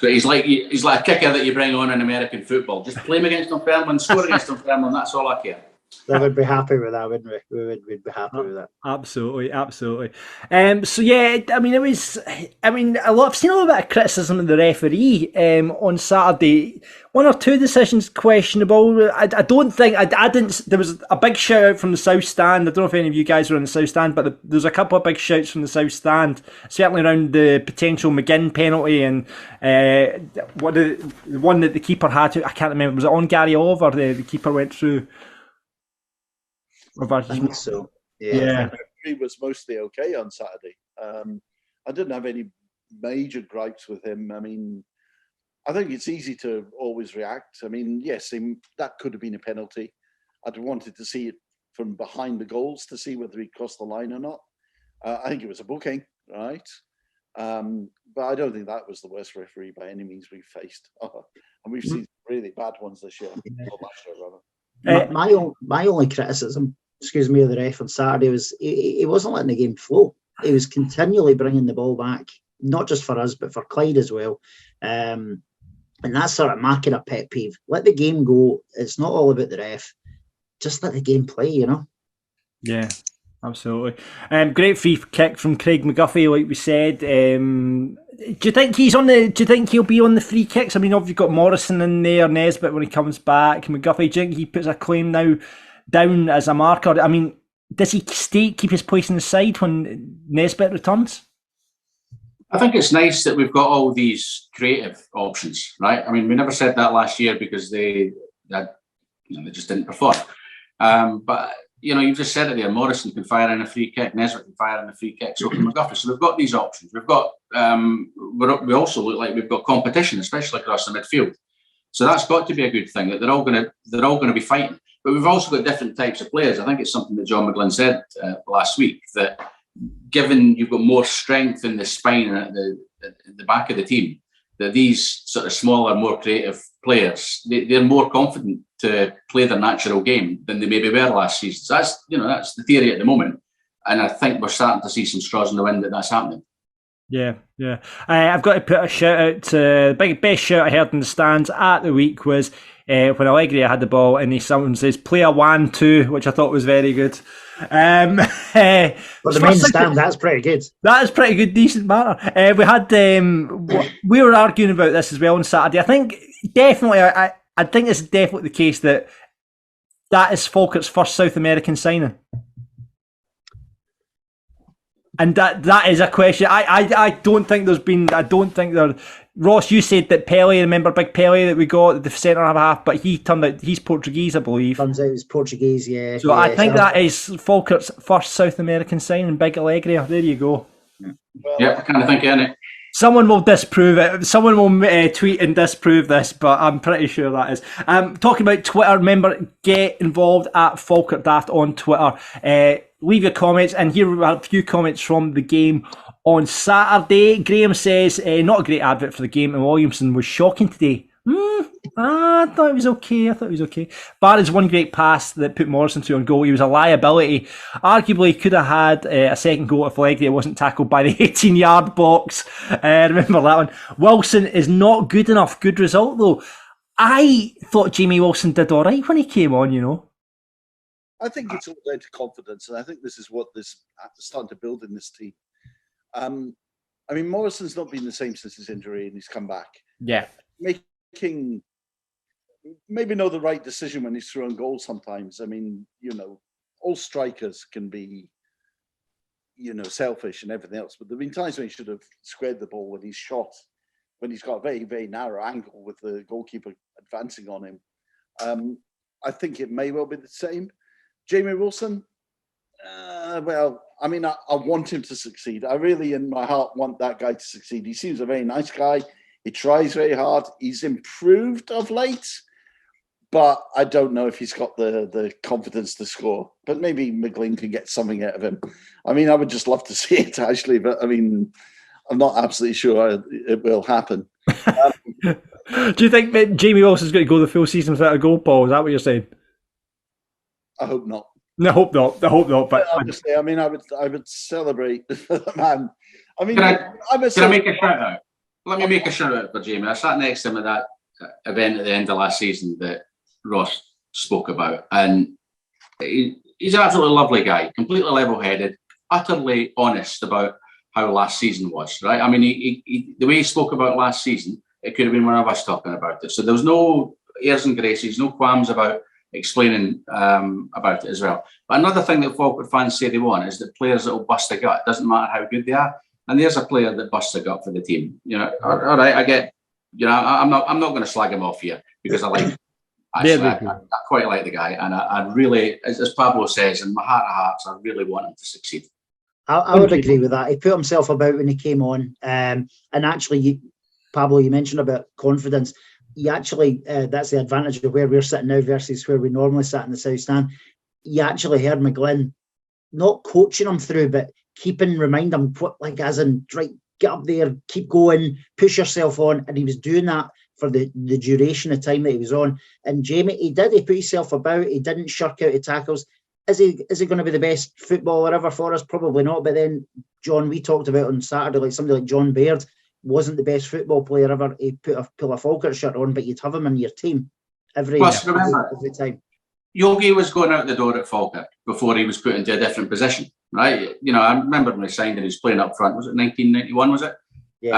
he's like a kicker that you bring on in American football. Just play him against Dunfermline, score against Dunfermline. That's all I care. We would be happy with that, wouldn't we? We'd be happy with that. Absolutely. So yeah, I've seen a little bit of criticism of the referee on Saturday. 1 or 2 decisions questionable. I don't think I didn't. There was a big shout out from the south stand. I don't know if any of you guys were in the south stand, but there's a couple of big shouts from the south stand, certainly around the potential McGinn penalty and the one that the keeper had to. I can't remember. Was it on Gary Oliver? The keeper went through. I think so. Yeah. He was mostly okay on Saturday. I didn't have any major gripes with him. I mean, I think it's easy to always react. I mean, yes, that could have been a penalty. I'd wanted to see it from behind the goals to see whether he crossed the line or not. I think it was a booking, right? But I don't think that was the worst referee by any means we've faced. And we've seen really bad ones this year. Or last year, rather. My only criticism, of the ref on Saturday was he wasn't letting the game flow. He was continually bringing the ball back, not just for us, but for Clyde as well. And that's sort of marking a pet peeve. Let the game go. It's not all about the ref. Just let the game play, Yeah, absolutely. Great free kick from Craig McGuffey, like we said. Do you think he'll be on the free kicks? I mean, obviously you've got Morrison in there, Nesbitt when he comes back, McGuffey. Do you think he puts a claim now down as a marker? I mean, does he keep his place in the side when Nesbitt returns? I think it's nice that we've got all these creative options, right? I mean, we never said that last year because they just didn't perform. But you've just said it there. Morrison can fire in a free kick. Nesbitt can fire in a free kick. So can McGuffey. So we've got these options. We've got. We also look like we've got competition, especially across the midfield. So that's got to be a good thing that they're all going to be fighting. But we've also got different types of players. I think it's something that John McGlynn said last week that given you've got more strength in the spine and at the back of the team, that these sort of smaller, more creative players, they're more confident to play their natural game than they maybe were last season. So that's the theory at the moment, and I think we're starting to see some straws in the wind that's happening. Yeah. I've got to put a shout out to the best shout I heard in the stands at the week was when Allegria had the ball and someone says play a 1-2, which I thought was very good. But the main stand, that's pretty good. That is pretty good, decent matter. We had we were arguing about this as well on Saturday. I think definitely, I think it's definitely the case that is Falkirk's first South American signing. And that is a question. I don't think there's been. I don't think there. Ross, you said that Pele, remember Big Pele that we got, the centre half, but he turned out he's Portuguese, I believe. Turns out he's Portuguese, yeah. So I think that is Falkirk's first South American signing, Big Allegria. There you go. Yeah, I kind of think in it. Someone will disprove it. Someone will tweet and disprove this, but I'm pretty sure that is. Talking about Twitter, remember, get involved at Falkirk Daft on Twitter. Leave your comments, and here we have a few comments from the game on Saturday. Graham says, not a great advert for the game, and Williamson was shocking today. I thought it was okay. Barrett's one great pass that put Morrison through on goal. He was a liability. Arguably could have had a second goal if Allegria wasn't tackled by the 18-yard box. Remember that one. Wilson is not good enough. Good result, though. I thought Jamie Wilson did all right when he came on, I think it's all down to confidence, and I think this is what this starting to build in this team. I mean, Morrison's not been the same since his injury, and he's come back. Yeah, making maybe not the right decision when he's through on goal sometimes. I mean, all strikers can be, selfish and everything else. But there have been times when he should have squared the ball when he's shot, when he's got a very, very narrow angle with the goalkeeper advancing on him. I think it may well be the same. Jamie Wilson, I want him to succeed. I really, in my heart, want that guy to succeed. He seems a very nice guy. He tries very hard. He's improved of late, but I don't know if he's got the confidence to score. But maybe McGlynn can get something out of him. I would just love to see it, actually, but I'm not absolutely sure it will happen. Do you think that Jamie Wilson's going to go the full season without a goal, Paul? Is that what you're saying? I hope not. No, I hope not. But honestly, I would celebrate the man. Can I make a shout out? Let me make a shout out for Jamie. I sat next to him at that event at the end of last season that Ross spoke about, and he's an absolutely lovely guy, completely level-headed, utterly honest about how last season was. Right? He the way he spoke about last season, it could have been one of us talking about it. So there was no airs and graces, no qualms about explaining about it as well. But another thing that Falkirk fans say they want is that players that will bust a gut. It doesn't matter how good they are. And there's a player that busts a gut for the team. All right, I get. I'm not going to slag him off here because I quite like the guy, and I really, as Pablo says, in my heart of hearts, I really want him to succeed. I would agree with that. He put himself about when he came on, and actually, Pablo, you mentioned about confidence. You actually, that's the advantage of where we're sitting now versus where we normally sat in the South Stand. You actually heard McGlynn not coaching him through, but remind him, as in, right, get up there, keep going, push yourself on. And he was doing that for the duration of time that he was on. And Jamie, he put himself about, he didn't shirk out of tackles. Is he going to be the best footballer ever for us? Probably not. But then, John, we talked about on Saturday, like somebody like John Baird wasn't the best football player ever. He pull a Falkirk shirt on, but you'd have him in your team every time. Yogi was going out the door at Falkirk before he was put into a different position, right? I remember when he signed and he was playing up front. Was it 1991, was it? We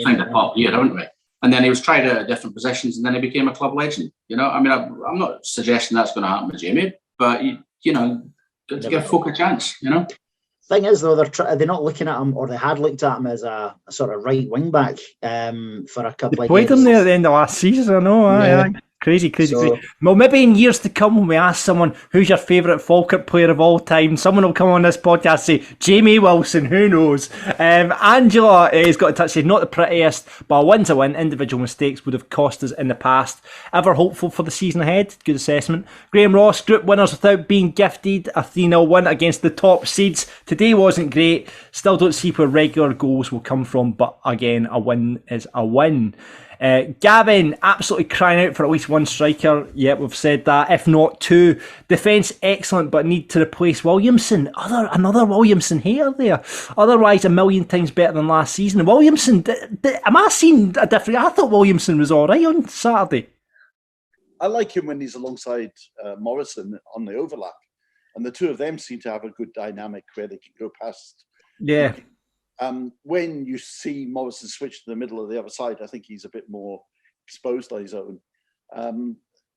signed a top year, haven't we? And then he was tried out at different positions and then he became a club legend. I'm not suggesting that's going to happen with Jamie, but, got to give folk a chance, Thing is, though, they're not looking at him, or they had looked at him as a sort of right wing back for a couple of years. Played him there at the end of last season, I know. Yeah. Crazy. Well, maybe in years to come, when we ask someone who's your favourite Falkirk player of all time, someone will come on this podcast and say Jamie Wilson. Who knows? Angela has got in touch, said not the prettiest, but a win's a win. Individual mistakes would have cost us in the past. Ever hopeful for the season ahead? Good assessment. Graham Ross, group winners without being gifted. A 3-0 win against the top seeds. Today wasn't great. Still don't see where regular goals will come from, but again, a win is a win. Gavin, absolutely crying out for at least one striker. Yeah, we've said that. If not two. Defence excellent, but need to replace Williamson. Another Williamson hater there. Otherwise, a million times better than last season. Williamson, am I seeing a different? I thought Williamson was all right on Saturday. I like him when he's alongside Morrison on the overlap, and the two of them seem to have a good dynamic where they can go past. Yeah. When you see Morrison switch to the middle of the other side, I think he's a bit more exposed on his own.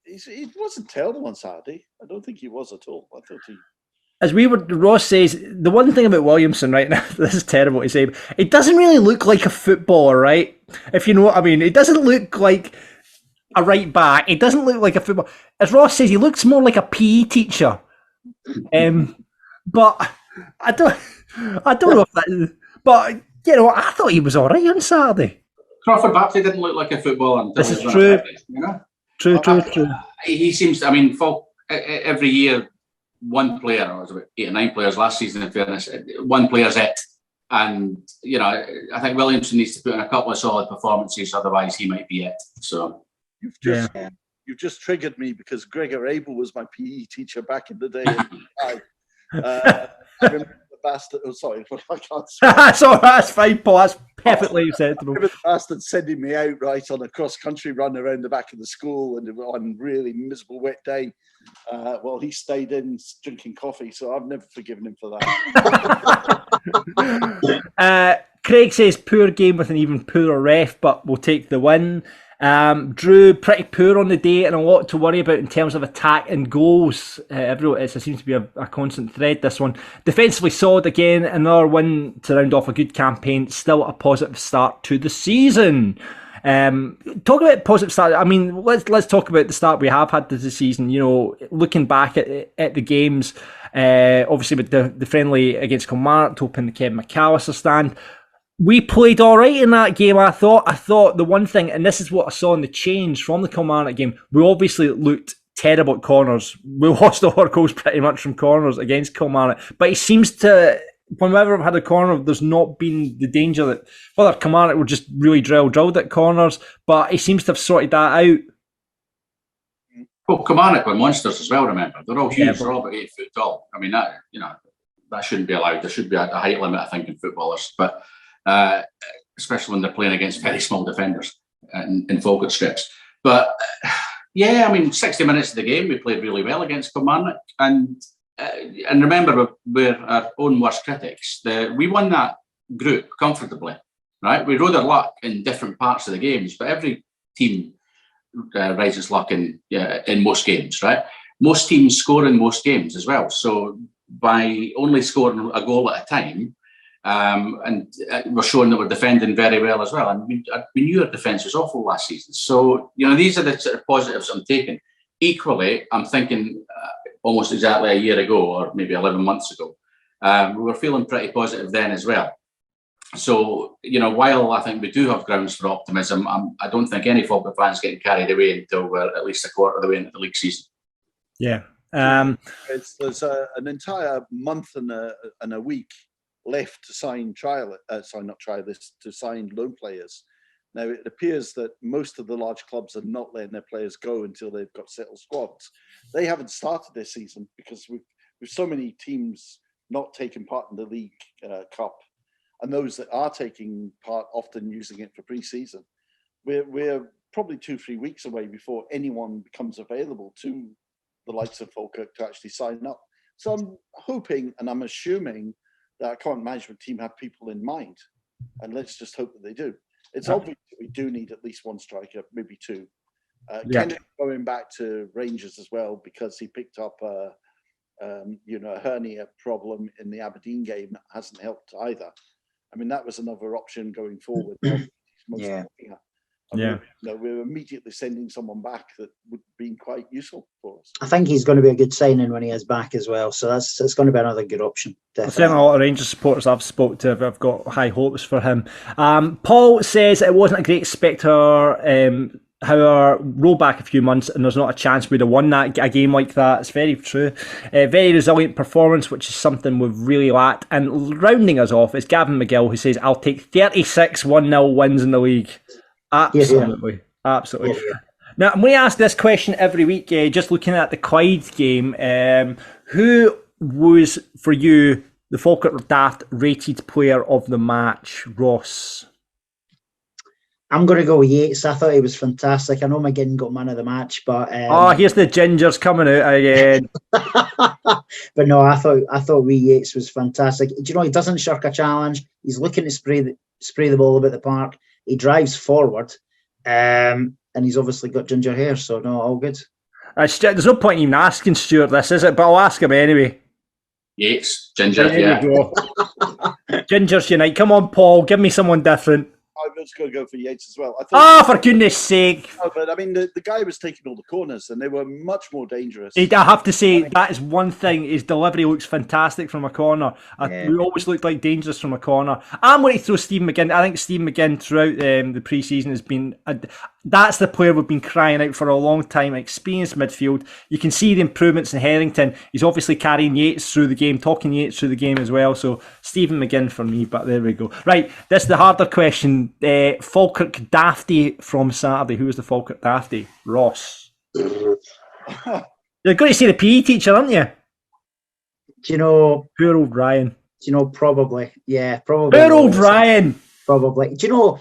He wasn't terrible on Saturday. I don't think he was at all. I thought he... Ross says, the one thing about Williamson right now, this is terrible to say, it doesn't really look like a footballer, right? If you know what I mean. It doesn't look like a right back. It doesn't look like a footballer. As Ross says, he looks more like a PE teacher. But I don't know if that is... But, I thought he was all right on Saturday. Crawford Baptiste didn't look like a footballer. This is true. True. He seems, every year, one player, or was it 8 or 9 players last season, in fairness, one player's it. And, I think Williamson needs to put in a couple of solid performances, otherwise he might be it. So You've just triggered me because Gregor Abel was my PE teacher back in the day. I remember the bastard. Oh, sorry, I can't say. That's fine, Paul. That's perfectly acceptable. I remember the bastard sending me out on a cross-country run around the back of the school, and on a really miserable wet day. Well, he stayed in drinking coffee, so I've never forgiven him for that. Craig says poor game with an even poorer ref, but we'll take the win. Drew, pretty poor on the day and a lot to worry about in terms of attack and goals. It seems to be a constant thread, this one. Defensively solid again, another win to round off a good campaign. Still a positive start to the season. Talk about positive start. I mean, let's talk about the start we have had to the season. You know, looking back at the games, obviously with the friendly against Kilmarnock to open the Kevin McAllister stand. We played all right in that game, I thought. The one thing, and this is what I saw in the change from the Kilmarnock game, we obviously looked terrible at corners. We lost all our goals pretty much from corners against Kilmarnock. But he seems to, whenever I've had a corner, there's not been the danger that, whether Kilmarnock were just really drilled at corners, but he seems to have sorted that out. Well, Kilmarnock were monsters as well, remember. They're all huge, they're all about 8 foot tall. I mean, that shouldn't be allowed. There should be a height limit, I think, in footballers. But especially when they're playing against very small defenders in Falkirk strips. But yeah, I mean, 60 minutes of the game, we played really well against Kilmarnock. And remember, we're our own worst critics. We won that group comfortably, right? We rode our luck in different parts of the games, but every team rides its luck in most games, right? Most teams score in most games as well. So by only scoring a goal at a time, and we're showing that we're defending very well as well. And we knew our defence was awful last season. So, these are the sort of positives I'm taking. Equally, I'm thinking almost exactly a year ago, or maybe 11 months ago, we were feeling pretty positive then as well. So, while I think we do have grounds for optimism, I don't think any Falkirk fans getting carried away until we're at least a quarter of the way into the league season. Yeah. There's an entire month and a week left to sign to sign loan players. Now, it appears that most of the large clubs are not letting their players go until they've got settled squads. They haven't started this season because with so many teams not taking part in the League Cup, and those that are taking part often using it for pre-season. We're probably 2-3 weeks away before anyone becomes available to the likes of Falkirk to actually sign up. So I'm hoping and I'm assuming that our current management team have people in mind, and let's just hope that they do. It's obvious that we do need at least one striker, maybe two. Kenneth going back to Rangers as well because he picked up a hernia problem in the Aberdeen game hasn't helped either. I mean, that was another option going forward. We're immediately sending someone back that would be quite useful for us. I think he's going to be a good signing when he is back as well. So it's going to be another good option. Definitely. Certainly a lot of Rangers supporters I've spoke to, I've got high hopes for him. Paul says it wasn't a great spectator. However, roll back a few months and there's not a chance we'd have won a game like that. It's very true. Very resilient performance, which is something we've really lacked. And rounding us off is Gavin McGill, who says, I'll take 36 1-0 wins in the league. Absolutely. Absolutely. Yeah. Now, we ask this question every week, just looking at the Clyde game. Who was, for you, the Falkirk Daft rated player of the match? Ross? I'm going to go with Yates. I thought he was fantastic. I know McGinn got man of the match, but here's the gingers coming out again. But no, I thought wee Yates was fantastic. Do you know, he doesn't shirk a challenge. He's looking to spray the ball about the park. He drives forward, and he's obviously got ginger hair. So no, all good. There's no point even asking Stuart this, is it? But I'll ask him anyway. Yates, ginger, yeah. Gingers unite. Come on, Paul. Give me someone different. I was going to go for Yates as well. For goodness sake. No, but I mean, the guy was taking all the corners and they were much more dangerous. I have to say, that is one thing. His delivery looks fantastic from a corner. We always looked like dangerous from a corner. I'm going to throw Stephen McGinn. I think Stephen McGinn throughout the pre-season has been... that's the player we've been crying out for a long time. Experienced midfield. You can see the improvements in Hetherington. He's obviously carrying Yates through the game, talking Yates through the game as well. So Stephen McGinn for me, but there we go. Right, this is the harder question. Falkirk Dafty from Saturday. Who was the Falkirk Dafty? Ross. You're going to see the PE teacher, aren't you? Do you know... Poor old Ryan. Do you know, probably. Yeah, probably. Poor old Ryan. Probably. Do you know...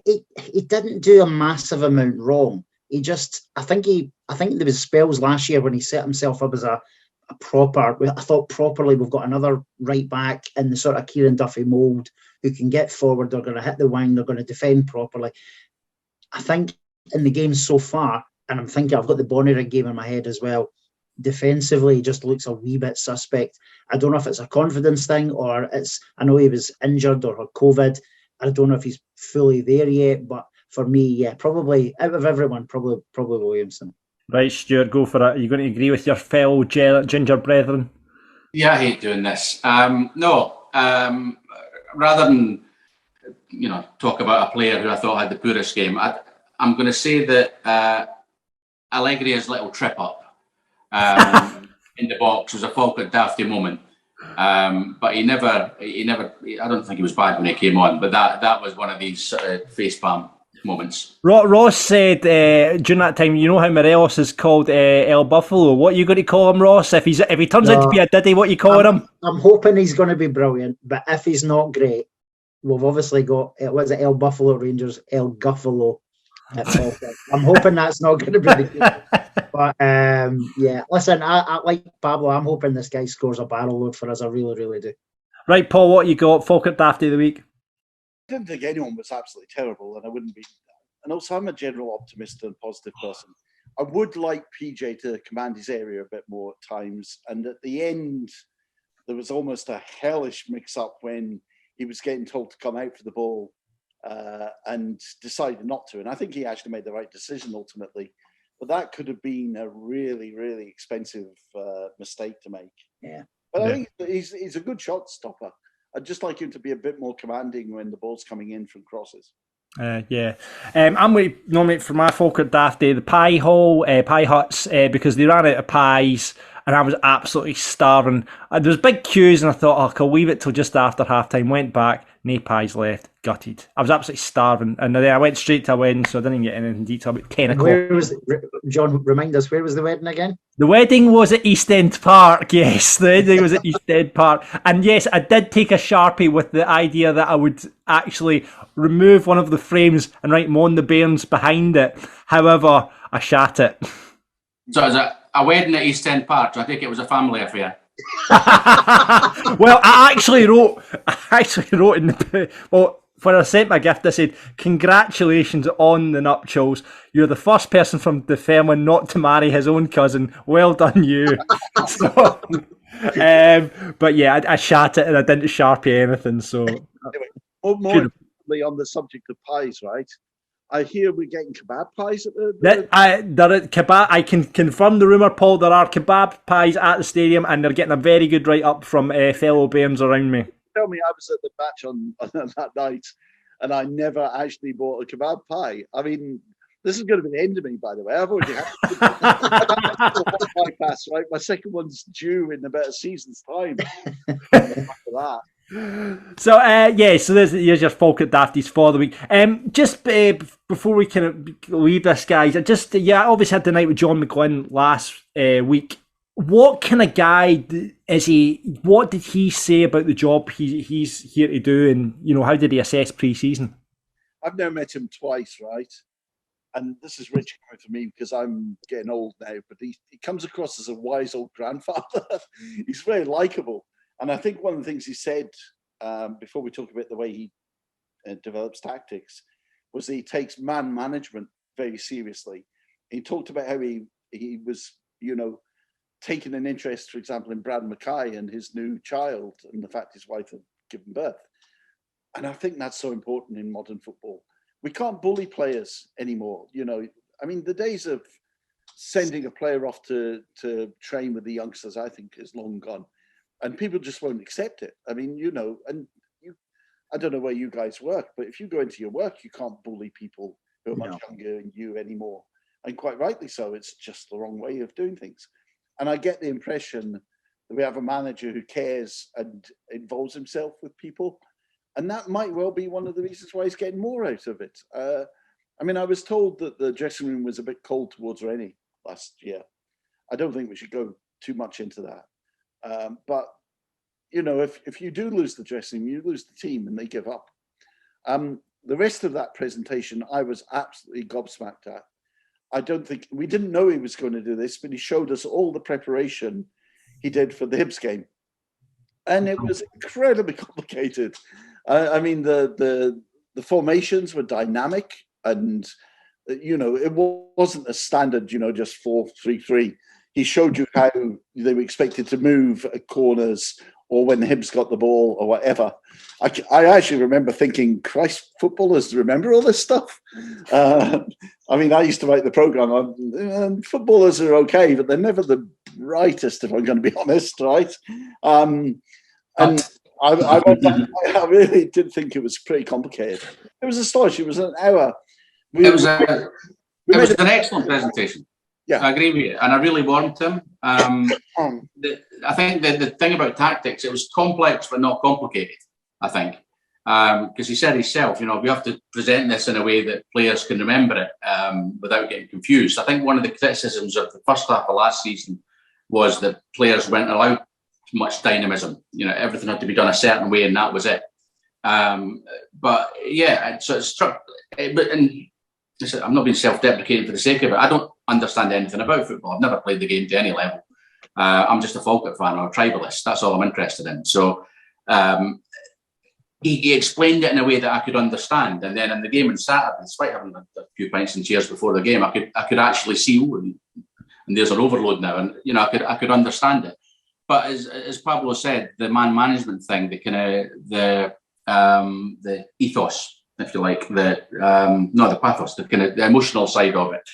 He didn't do a massive amount wrong. He just, I think there was spells last year when he set himself up as a proper, I thought properly, we've got another right back in the sort of Kieran Duffy mould who can get forward, they're going to hit the wing, they're going to defend properly. I think in the games so far, and I'm thinking I've got the Bonnyrigg game in my head as well. Defensively, he just looks a wee bit suspect. I don't know if it's a confidence thing or I know he was injured or had COVID. I don't know if he's fully there yet, but for me, yeah, probably out of everyone, probably Williamson. Right, Stuart, go for it. Are you going to agree with your fellow ginger brethren? Yeah, I hate doing this. No, rather than talk about a player who I thought had the poorest game, I'm going to say that Allegri's little trip up in the box was a Falkirk Dafty moment. But he never. I don't think he was bad when he came on, but that was one of these facepalm moments. Ross said during that time, you know how Morelos is called El Buffalo. What are you going to call him, Ross? If he turns out to be a diddy, what are you calling him? I'm hoping he's going to be brilliant, but if he's not great, we've obviously got El Buffalo Rangers, El Guffalo at Falkirk. I'm hoping that's not going to be the case. But yeah, listen, I like Pablo. I'm hoping this guy scores a barrel load for us. I really, really do. Right, Paul, what you got? Falkirk Daft of the week. I didn't think anyone was absolutely terrible, and I wouldn't be. And also, I'm a general optimist and positive person. I would like PJ to command his area a bit more at times. And at the end, there was almost a hellish mix-up when he was getting told to come out for the ball and decided not to. And I think he actually made the right decision ultimately. But that could have been a really, really expensive mistake to make. Yeah. But I think he's a good shot stopper. I'd just like him to be a bit more commanding when the ball's coming in from crosses. Yeah. I'm going to nominate for my Falkirk Daft Day the pie huts, because they ran out of pies and I was absolutely starving. There was big queues and I thought, I'll leave it till just after half-time. Went back, no pies left, gutted. I was absolutely starving. And then I went straight to a wedding, so I didn't get anything detail about 10 o'clock. Where was John, remind us, where was the wedding again? The wedding was at East End Park, yes. The wedding was at East End Park. And yes, I did take a Sharpie with the idea that I would actually remove one of the frames and write Mon the Bairns behind it. However, I shat it. So is it a wedding at East End Park? I think it was a family affair. Well, I actually wrote in the... Well, when I sent my gift, I said, "Congratulations on the nuptials. You're the first person from Dunfermline not to marry his own cousin. Well done, you." So, but yeah, I shat it and I didn't Sharpie anything. So, anyway, more importantly, on the subject of pies, right? I hear we're getting kebab pies at the... kebab. I can confirm the rumour, Paul. There are kebab pies at the stadium, and they're getting a very good write up from fellow Bairns around me. Tell me, I was at the match on that night, and I never actually bought a kebab pie. I mean, this is going to be the end of me, by the way. I've already had one pie pass, right? My second one's due in about a season's time. After that. So so there's your Falkirk Dafties for the week. Just before we kind of leave this, guys, I obviously had the night with John McGlynn last week. What kind of guy is he? What did he say about the job he's here to do, and how did he assess pre-season? I've now met him twice, right? And this is rich coming for me because I'm getting old now, but he comes across as a wise old grandfather. He's very likable. And I think one of the things he said before we talk about the way he develops tactics was that he takes man management very seriously. He talked about how he was, taking an interest, for example, in Brad Mackay and his new child and the fact his wife had given birth. And I think that's so important in modern football. We can't bully players anymore. I mean, the days of sending a player off to train with the youngsters, I think, is long gone. And people just won't accept it. I mean, I don't know where you guys work, but if you go into your work, you can't bully people who are much younger than you anymore. And quite rightly so. It's just the wrong way of doing things. And I get the impression that we have a manager who cares and involves himself with people. And that might well be one of the reasons why he's getting more out of it. I mean, I was told that the dressing room was a bit cold towards Rennie last year. I don't think we should go too much into that. But, if you do lose the dressing room, you lose the team and they give up. The rest of that presentation, I was absolutely gobsmacked at. We didn't know he was going to do this, but he showed us all the preparation he did for the Hibs game. And it was incredibly complicated. I mean, the formations were dynamic and it wasn't a standard, just 4-3-3. He showed you how they were expected to move at corners or when Hibs got the ball or whatever. I actually remember thinking, Christ, footballers remember all this stuff? I used to write the programme, and footballers are okay, but they're never the brightest, if I'm going to be honest, right? And I really did think it was pretty complicated. It was astonishing. It was an hour. It was an excellent presentation. Yeah, I agree with you, and I really warmed him. I think the thing about tactics, it was complex but not complicated. I think because he said himself, we have to present this in a way that players can remember it without getting confused. I think one of the criticisms of the first half of last season was that players weren't allowed much dynamism. Everything had to be done a certain way, and that was it. But yeah, so it struck. I'm not being self-deprecating for the sake of it. I don't understand anything about football. I've never played the game to any level. I'm just a Falkirk fan or a tribalist. That's all I'm interested in. So he explained it in a way that I could understand. And then in the game on Saturday, despite having a few pints and cheers before the game, I could actually see, and there's an overload now, and I could understand it. But as Pablo said, the man management thing, the ethos, if you like, the pathos, the emotional side of it,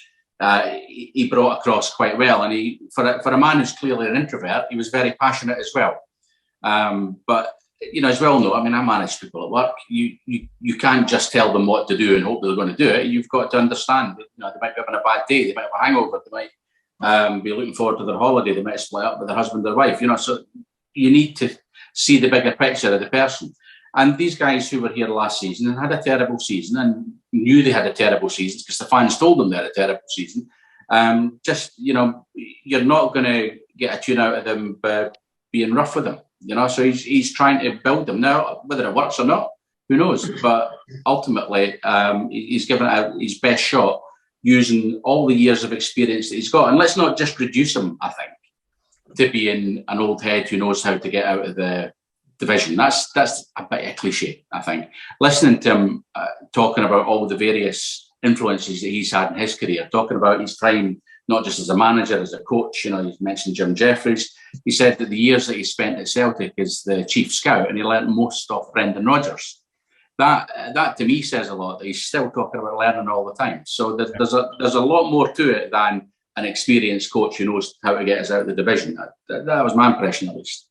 he brought across quite well. And for a man who's clearly an introvert, he was very passionate as well. But as well know, I manage people at work. You can't just tell them what to do and hope they're going to do it. You've got to understand that, they might be having a bad day, they might have a hangover, they might be looking forward to their holiday, they might split up with their husband or wife. So you need to see the bigger picture of the person. And these guys who were here last season and had a terrible season and knew they had a terrible season because the fans told them they had a terrible season, you're not going to get a tune out of them by being rough with them. So he's trying to build them. Now, whether it works or not, who knows? But ultimately, he's given it his best shot using all the years of experience that he's got. And let's not just reduce him, I think, to being an old head who knows how to get out of the division. That's a bit of a cliche, I think. Listening to him talking about all the various influences that he's had in his career, talking about his time not just as a manager, as a coach. He's mentioned Jim Jeffries. He said that the years that he spent at Celtic as the chief scout, and he learned most off Brendan Rodgers. That to me says a lot, that he's still talking about learning all the time. So there's a lot more to it than an experienced coach who knows how to get us out of the division. That was my impression, at least.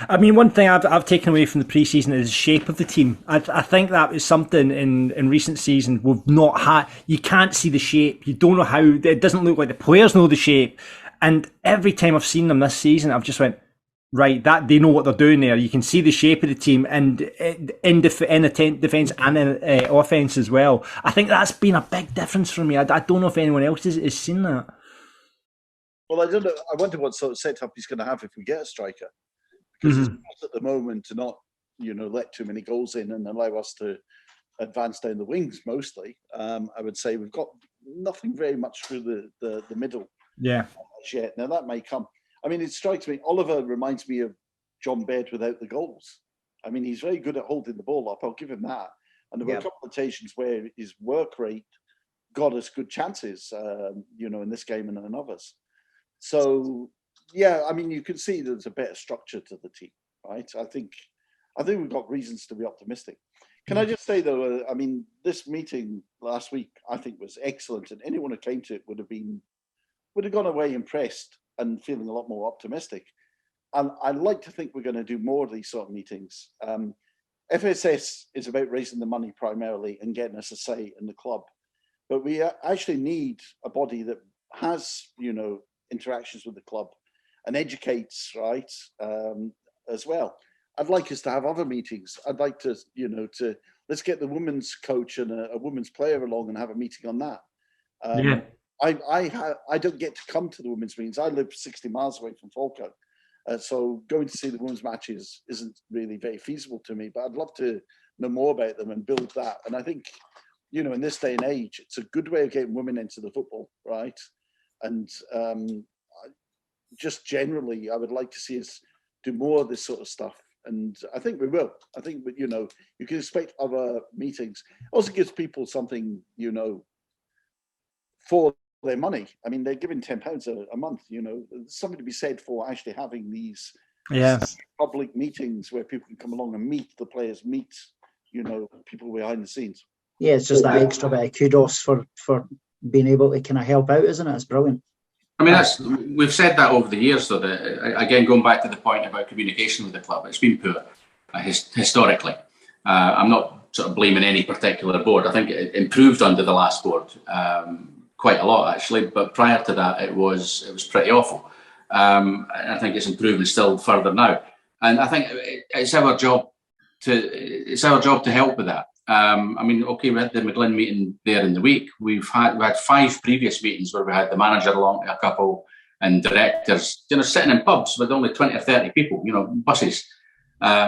One thing I've taken away from the pre-season is the shape of the team. I think that was something in recent seasons we've not had. You can't see the shape. You don't know how. It doesn't look like the players know the shape. And every time I've seen them this season, I've just went, right, that they know what they're doing there. You can see the shape of the team, and in defence and in offence as well. I think that's been a big difference for me. I don't know if anyone else has seen that. Well, I don't know. I wonder what sort of setup he's going to have if we get a striker, because it's best at the moment to not, let too many goals in and allow us to advance down the wings. Mostly, I would say we've got nothing very much through the middle. Yeah. Yet. Now that may come. It strikes me. Oliver reminds me of John Baird without the goals. He's very good at holding the ball up. I'll give him that. And there were a couple of occasions where his work rate got us good chances. In this game and in others. So, yeah, you can see there's a better structure to the team, right? I think we've got reasons to be optimistic. Can I just say, though, this meeting last week, I think, was excellent. And anyone who came to it would have gone away impressed and feeling a lot more optimistic. And I'd like to think we're going to do more of these sort of meetings. FSS is about raising the money primarily and getting us a say in the club. But we actually need a body that has, interactions with the club and educates, right, as well. I'd like us to have other meetings. I'd like to, let's get the women's coach and a women's player along and have a meeting on that. I don't get to come to the women's meetings. I live 60 miles away from Falkirk. So going to see the women's matches isn't really very feasible to me, but I'd love to know more about them and build that. And I think, in this day and age, it's a good way of getting women into the football, right? And just generally, I would like to see us do more of this sort of stuff. And I think we will. I think, you can expect other meetings. It also gives people something, for their money. I mean, they're giving £10 a month. You know, there's something to be said for actually having these public meetings where people can come along and meet the players, meet, you know, people behind the scenes. Yeah, it's just that extra bit of kudos for being able to kind of help out, isn't it? It's brilliant. I mean, we've said that over the years, though. That again, going back to the point about communication with the club, it's been poor historically. I'm not sort of blaming any particular board. I think it improved under the last board quite a lot, actually. But prior to that, it was pretty awful. I think it's improving still further now. And I think it's our job to help with that. I mean, okay, we had the McGlynn meeting there in the week. We had 5 previous meetings where we had the manager along, a couple, and directors, you know, sitting in pubs with only 20 or 30 people, you know, buses,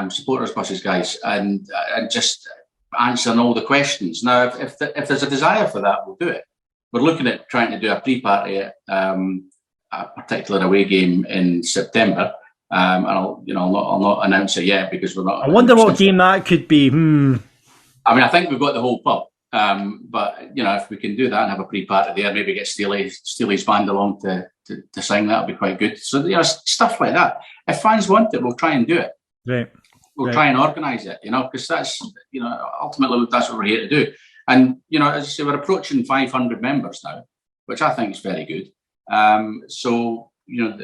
supporters buses, guys, and just answering all the questions. Now, if there's a desire for that, we'll do it. We're looking at trying to do a pre-party at a particular away game in September. And I'll not announce it yet because we're not. I wonder what game that could be. I mean, I think we've got the whole pub, but you know, if we can do that and have a pre-party there, maybe get Steely's band along to sing, that'll be quite good. So you know, stuff like that. If fans want it, we'll try and do it. Right. We'll try and organise it. You know, because that's, you know, ultimately that's what we're here to do. And you know, as I say, we're approaching 500 members now, which I think is very good. So you know,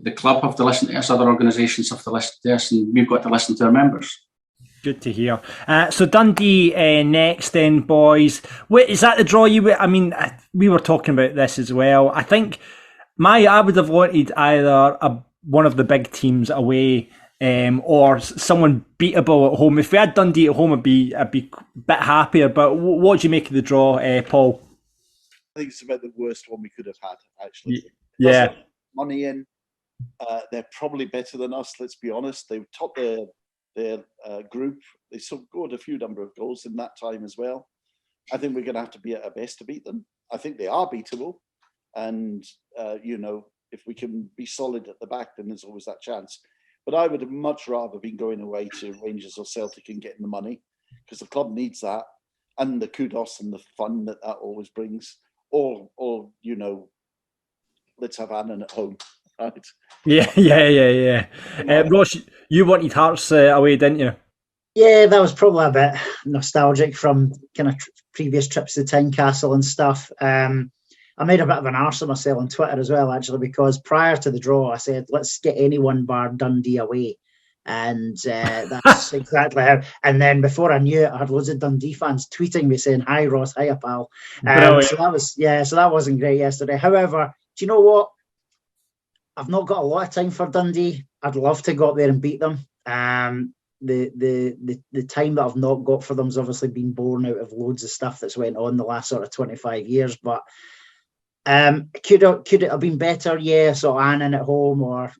the club have to listen to us, other organisations have to listen to us, and we've got to listen to our members. Good to hear. So Dundee next then, boys. Wait, is that the draw I mean, we were talking about this as well. I think I would have wanted either one of the big teams away or someone beatable at home. If we had Dundee at home, I'd be a bit happier. But what do you make of the draw, Paul? I think it's about the worst one we could have had, actually. Yeah. Money in. They're probably better than us, let's be honest. They've topped their group. They scored a few number of goals in that time as well. I think we're going to have to be at our best to beat them. I think they are beatable. And, you know, if we can be solid at the back, then there's always that chance. But I would have much rather been going away to Rangers or Celtic and getting the money, because the club needs that, and the kudos and the fun that always brings. Or you know, let's have Annan at home. Right. Yeah. Ross, you wanted Hearts away, didn't you? Yeah, that was probably a bit nostalgic from kind of previous trips to Tynecastle and stuff. I made a bit of an arse of myself on Twitter as well, actually, because prior to the draw, I said, let's get anyone bar Dundee away. And that's exactly how. And then before I knew it, I had loads of Dundee fans tweeting me saying, "Hi Ross, hiya pal." So that wasn't great yesterday. However, do you know what? I've not got a lot of time for Dundee. I'd love to go up there and beat them. The time that I've not got for them has obviously been born out of loads of stuff that's went on the last sort of 25 years. But could it have been better? Yeah, so Annan at home, or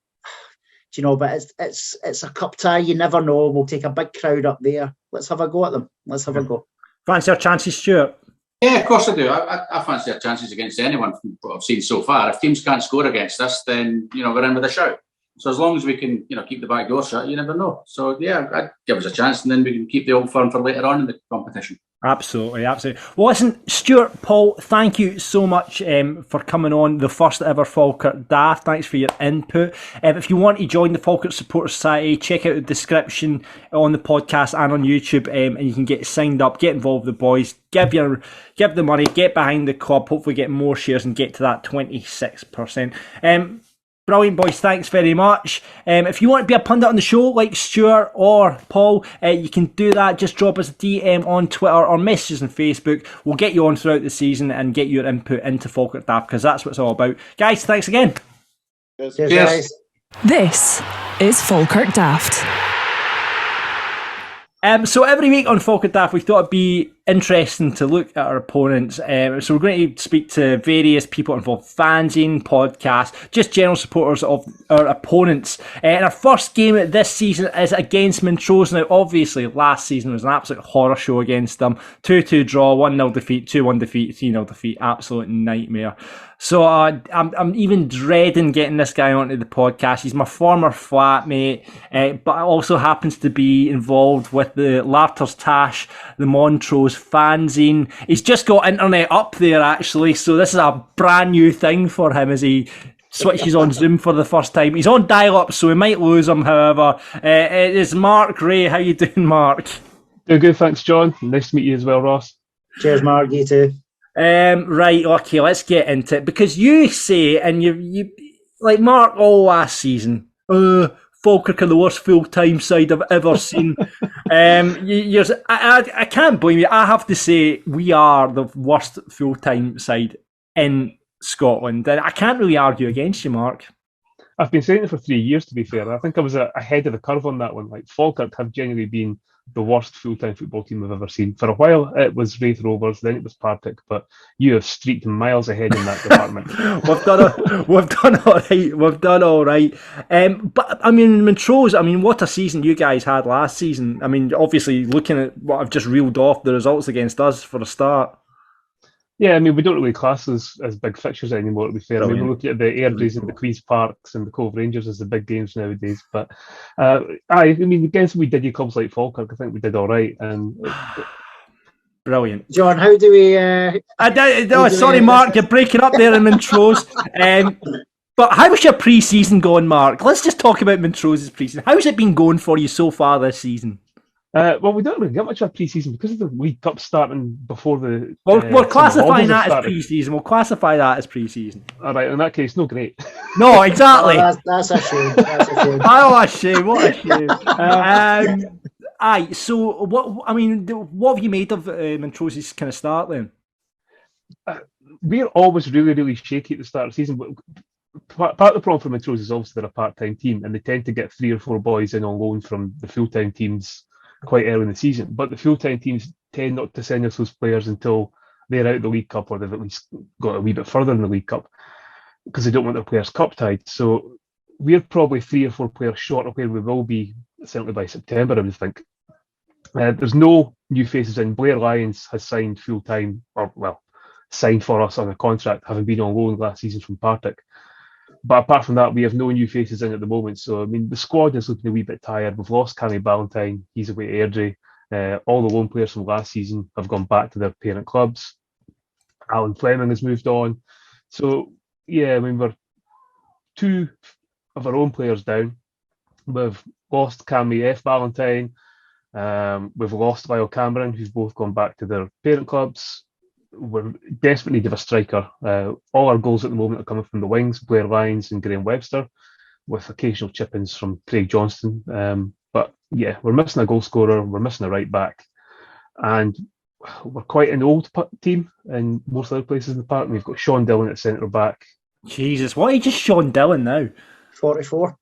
do you know? But it's a cup tie. You never know. We'll take a big crowd up there. Let's have a go at them. Let's have a go. Fancy our chances, Stuart? Yeah, of course I do. I fancy our chances against anyone from what I've seen so far. If teams can't score against us, then you know we're in with a shout. So as long as we can, you know, keep the back door shut, you never know. So yeah, I'd give us a chance, and then we can keep the old firm for later on in the competition. Absolutely. Well, listen, Stuart, Paul, thank you so much for coming on the first ever Falkirk Daft. Thanks for your input. If you want to join the Falkirk Supporters Society, check out the description on the podcast and on YouTube, and you can get signed up, get involved with the boys, give the money, get behind the club, hopefully get more shares and get to that 26%. Brilliant, boys. Thanks very much. If you want to be a pundit on the show like Stuart or Paul, you can do that. Just drop us a DM on Twitter or messages on Facebook. We'll get you on throughout the season and get your input into Falkirk Daft, because that's what it's all about. Guys, thanks again. Cheers. Guys. This is Falkirk Daft. So every week on Falkirk Daft, we thought it'd be interesting to look at our opponents. So we're going to speak to various people involved, fanzine, podcasts, just general supporters of our opponents. And our first game this season is against Montrose. Now, obviously, last season was an absolute horror show against them. 2-2 draw, 1-0 defeat, 2-1 defeat, 3-0 defeat. Absolute nightmare. So I'm even dreading getting this guy onto the podcast. He's my former flatmate, but also happens to be involved with the Larters Tash, the Montrose Montrose fanzine. He's just got internet up there, actually, so this is a brand new thing for him as he switches on Zoom for the first time. He's on dial-up, so we might lose him, however. It is Mark Rae. How you doing, Mark? Doing good, thanks, John. Nice to meet you as well, Ross. Cheers, Mark. You too. Right, okay, let's get into it, because you say, and you like Mark all last season, Falkirk are the worst full-time side I've ever seen. I can't blame you. I have to say we are the worst full-time side in Scotland, and I can't really argue against you, Mark. I've been saying it for 3 years, to be fair. I think I was ahead of the curve on that one. Like, Falkirk have genuinely been the worst full-time football team I've ever seen. For a while, it was Wraith Rovers, then it was Partick, but you have streaked miles ahead in that department. We've done all right. But I mean, Montrose, what a season you guys had last season. I mean, obviously, looking at what I've just reeled off, the results against us for a start. Yeah, I mean, we don't really class as big fixtures anymore, to be fair. I mean, we're looking at the Airdries and the Queen's Parks and the Cove Rangers as the big games nowadays. But, against we did clubs like Falkirk, I think we did all right. And brilliant. John, how do we... sorry, Mark, you're breaking up there in Montrose. But how's your pre-season going, Mark? Let's just talk about Montrose's pre-season. How's it been going for you so far this season? Well, we don't really get much of a pre-season because of the League Cup starting before the... We're classifying that as pre-season. We'll classify that as pre-season. All right, in that case, no great. No, exactly. That's a shame. That's a shame. Oh, a shame. What a shame. Aye, so what have you made of Montrose's kind of start then? We're always really, really shaky at the start of the season. But part of the problem for Montrose is obviously they're a part-time team and they tend to get 3 or 4 boys in on loan from the full-time teams quite early in the season, but the full-time teams tend not to send us those players until they're out of the League Cup or they've at least got a wee bit further in the League Cup because they don't want their players cup-tied. So we're probably 3 or 4 players short of where we will be certainly by September, I would think. There's no new faces in. Blair Lyons has signed full-time, signed for us on a contract, having been on loan last season from Partick. But apart from that, we have no new faces in at the moment. So, I mean, the squad is looking a wee bit tired. We've lost Cammy Ballantyne. He's away to Airdrie. All the loan players from last season have gone back to their parent clubs. Alan Fleming has moved on. So, yeah, I mean, we're 2 of our own players down. We've lost Cammy F. Ballantyne. We've lost Lyle Cameron, who's both gone back to their parent clubs. We're desperate need of a striker. All our goals at the moment are coming from the wings, Blair Lyons and Graham Webster, with occasional chip-ins from Craig Johnston. But yeah, we're missing a goal scorer, we're missing a right back, and we're quite an old team in most other places in the park. We've got Sean Dillon at centre back. Jesus, what age is Sean Dillon now? 44.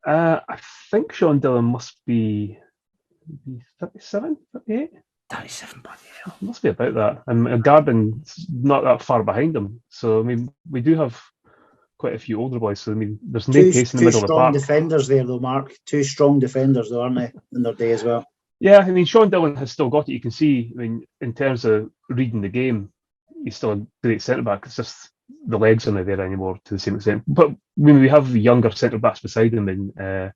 I think Sean Dillon must be 37, 38? 37, bloody hell. Must be about that. And Garden's not that far behind him. So, I mean, we do have quite a few older boys. So, I mean, there's no pace in the middle of the park. 2 strong defenders there, though, Mark. 2 strong defenders, though, aren't they, in their day as well? Yeah, I mean, Sean Dillon has still got it. You can see, I mean, in terms of reading the game, he's still a great centre-back. It's just the legs are not there anymore to the same extent. But when we have younger centre-backs beside him, in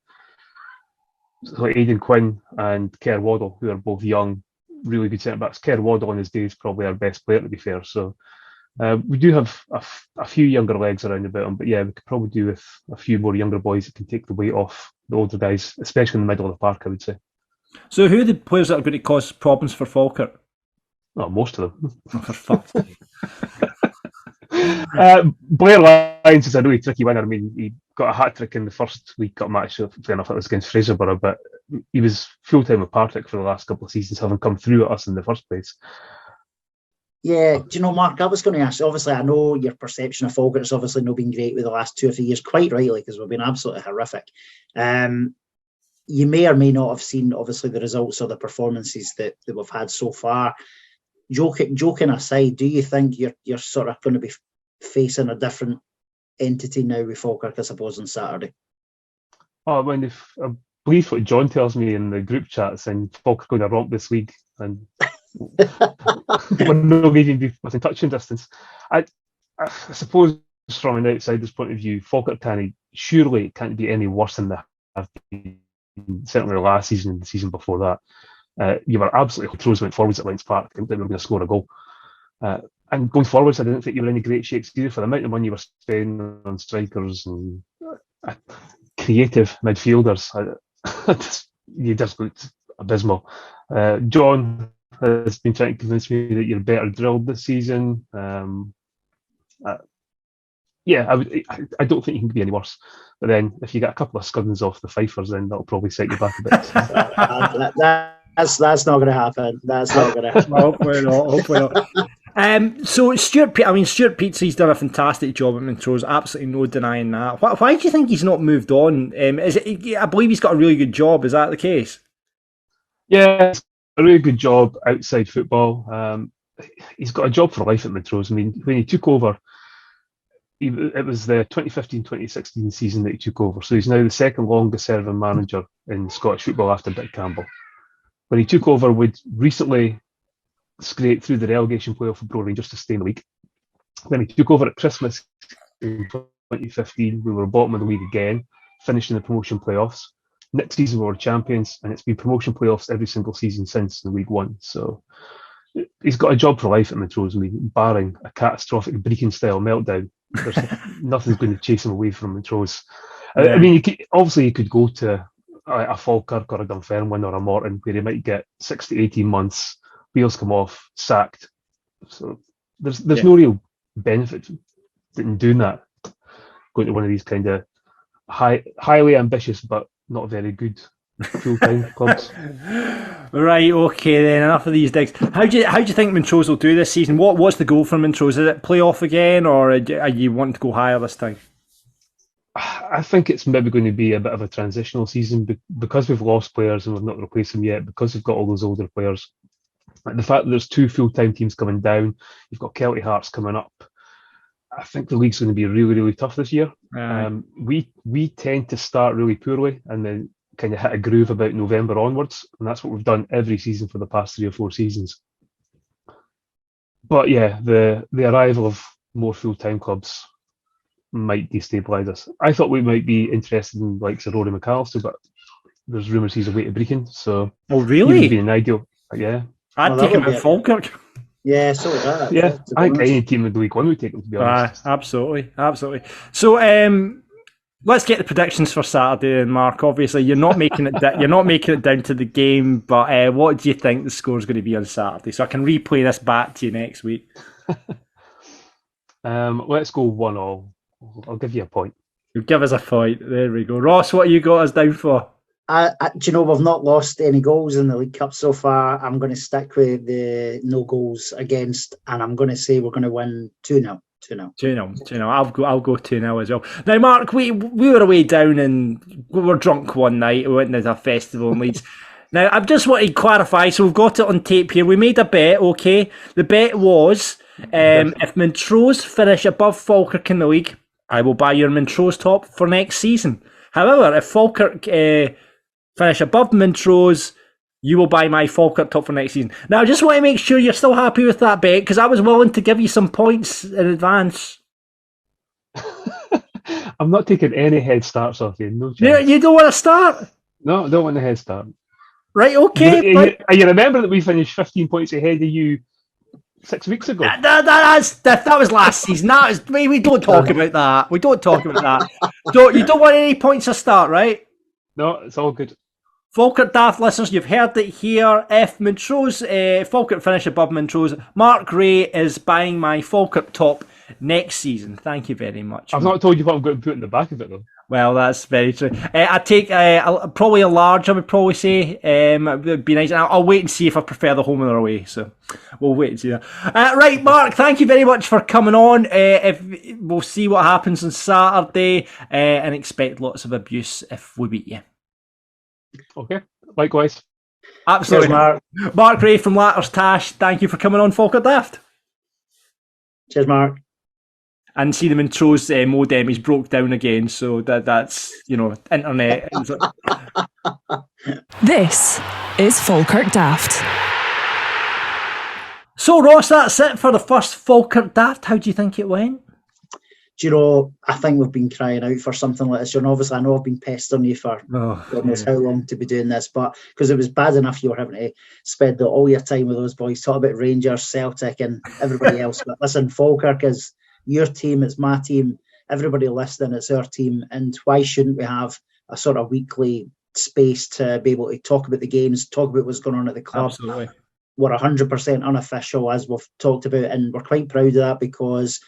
like Aidan Quinn and Kerr Waddle, who are both young, really good centre-backs. Kerr Waddle on his day is probably our best player, to be fair. So we do have a few younger legs around about him, but yeah, we could probably do with a few more younger boys that can take the weight off the older guys, especially in the middle of the park, I would say. So who are the players that are going to cause problems for Falkirk? Oh, most of them. Oh, for fuck's sake. Blair Lyons is a really tricky winner. I mean, he got a hat-trick in the first League Cup match, so fair enough, it was against Fraserburgh, but he was full-time with Partick for the last couple of seasons, having come through at us in the first place. Yeah, do you know, Mark, I was going to ask, obviously, I know your perception of Falkirk has obviously not been great with the last 2 or 3 years, quite rightly, because we've been absolutely horrific. You may or may not have seen, obviously, the results or the performances that we've had so far. Joking aside, do you think you're sort of going to be facing a different entity now with Falkirk, I suppose, on Saturday? Oh, I mean, I believe what John tells me in the group chats, and Falkirk going to romp this league, and we're not even be within touching distance. I suppose from an outsider's point of view, Falkirk surely it can't be any worse than they have been, certainly last season and the season before that. You were absolutely Montrose went forwards at Leinster Park. I think they were going to score a goal. And going forwards, I didn't think you were in any great shakes either for the amount of money you were spending on strikers and creative midfielders. You just looked abysmal. John has been trying to convince me that you're better drilled this season. I don't think you can be any worse. But then, if you get a couple of scuddings off the Fifers, then that'll probably set you back a bit. That's not going to happen. That's not going to happen. Hopefully not. So Stuart Peatsy's done a fantastic job at Montrose. Absolutely no denying that. Why do you think he's not moved on? I believe he's got a really good job. Is that the case? Yeah, a really good job outside football. He's got a job for life at Montrose. I mean, when he took over, it was the 2015-2016 season that he took over. So he's now the second longest serving manager in Scottish football after Dick Campbell. When he took over, we'd recently scraped through the relegation playoff for Bro Rangers to stay in the league. Then he took over at Christmas in 2015. We were bottom of the league again, finishing the promotion playoffs. Next season we were champions, and it's been promotion playoffs every single season since in League One. So he's got a job for life at Montrose. I mean, barring a catastrophic Brecon-style meltdown, there's nothing's going to chase him away from Montrose. Yeah. I mean, he could go to a Falkirk or a Dunfermline or a Morton where he might get 6 to 18 months, wheels come off, sacked. So there's no real benefit in doing that. Going to one of these kind of highly ambitious but not very good full-time clubs. Right, okay then, enough of these digs. How do you think Montrose will do this season? What's the goal for Montrose? Is it play off again, or are you wanting to go higher this time? I think it's maybe going to be a bit of a transitional season because we've lost players and we've not replaced them yet, because we've got all those older players. Like the fact that there's 2 full-time teams coming down, you've got Kelty Hearts coming up. I think the league's going to be really, really tough this year. We tend to start really poorly and then kind of hit a groove about November onwards, and that's what we've done every season for the past 3 or 4 seasons. But yeah, the arrival of more full-time clubs might destabilise us. I thought we might be interested in likes of Rory McAllister, but there's rumours he's away to Brecon, so really? He would be an ideal. Yeah, I'd take him at Falkirk. Yeah, so would that. Yeah, I think any team in the League One would take him, to be honest. Absolutely. So let's get the predictions for Saturday, Mark. Obviously, you're not making it. You're not making it down to the game, but what do you think the score is going to be on Saturday? So I can replay this back to you next week. Let's go 1-1. I'll give you a point. You'll give us a point. There we go. Ross, what you got us down for? Do you know, we've not lost any goals in the League Cup so far. I'm going to stick with the no goals against, and I'm going to say we're going to win 2-0. 2-0. I'll go 2-0 as well. Now, Mark, we were away down and we were drunk one night. We went to a festival in Leeds. Now, I just want to clarify, so we've got it on tape here. We made a bet, okay? The bet was if Montrose finish above Falkirk in the league, I will buy your Montrose top for next season. However, if Falkirk finish above Montrose, you will buy my Falkirk top for next season. Now, I just want to make sure you're still happy with that bet, because I was willing to give you some points in advance. I'm not taking any head starts off you. No chance. You don't want to start? No, I don't want the head start. Right, okay. You remember that we finished 15 points ahead of you 6 weeks ago? That was last season. We don't talk about that. We don't talk about that. You don't want any points to start, right? No, it's all good. Falkirk Daft listeners, you've heard it here. If Montrose, Falkirk finish above Montrose, Mark Rae is buying my Falkirk top next season. Thank you very much. I've not told you what I'm going to put in the back of it, though. Well, that's very true. I take probably a large, I would probably say. It would be nice. I'll wait and see if I prefer the home or away. So we'll wait and see that. Right, Mark, thank you very much for coming on. We'll see what happens on Saturday and expect lots of abuse if we beat you. Okay, likewise. Absolutely. Cheers, Mark. Mark Rae from Latters Tash, thank you for coming on Falkirk Daft. Cheers, Mark. And see the Montrose modem is broke down again, so that's internet. This is Falkirk Daft. So Ross, that's it for the first Falkirk Daft. How do you think it went? do you know, I think we've been crying out for something like this. And obviously, I know I've been pestering you for God knows how long to be doing this, but because it was bad enough you were having to spend all your time with those boys, talk about Rangers, Celtic and everybody else. But listen, Falkirk is your team, it's my team, everybody listening, it's our team. And why shouldn't we have a sort of weekly space to be able to talk about the games, talk about what's going on at the club? Absolutely. We're 100% unofficial, as we've talked about, and we're quite proud of that because,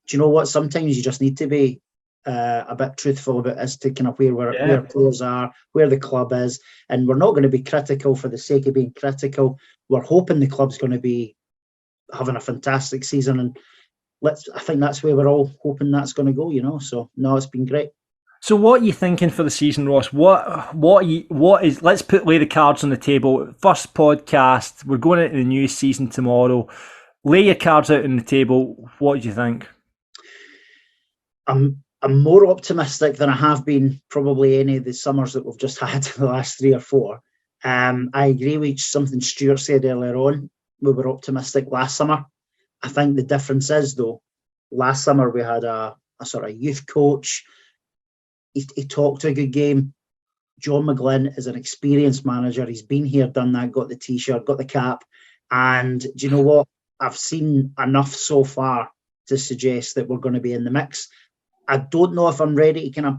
do you know what? Sometimes you just need to be a bit truthful about as to kind of where players are, where the club is, and we're not going to be critical for the sake of being critical. We're hoping the club's going to be having a fantastic season, and I think that's where we're all hoping that's going to go. You know, so no, it's been great. So what are you thinking for the season, Ross? What is? Let's lay the cards on the table. First podcast. We're going into the new season tomorrow. Lay your cards out on the table. What do you think? I'm more optimistic than I have been probably any of the summers that we've just had the last 3 or 4. I agree with something Stuart said earlier on. We were optimistic last summer. I think the difference is, though, last summer we had a sort of youth coach. He talked a good game. John McGlynn is an experienced manager. He's been here, done that, got the T-shirt, got the cap. And do you know what? I've seen enough so far to suggest that we're going to be in the mix. I don't know if I'm ready to kind of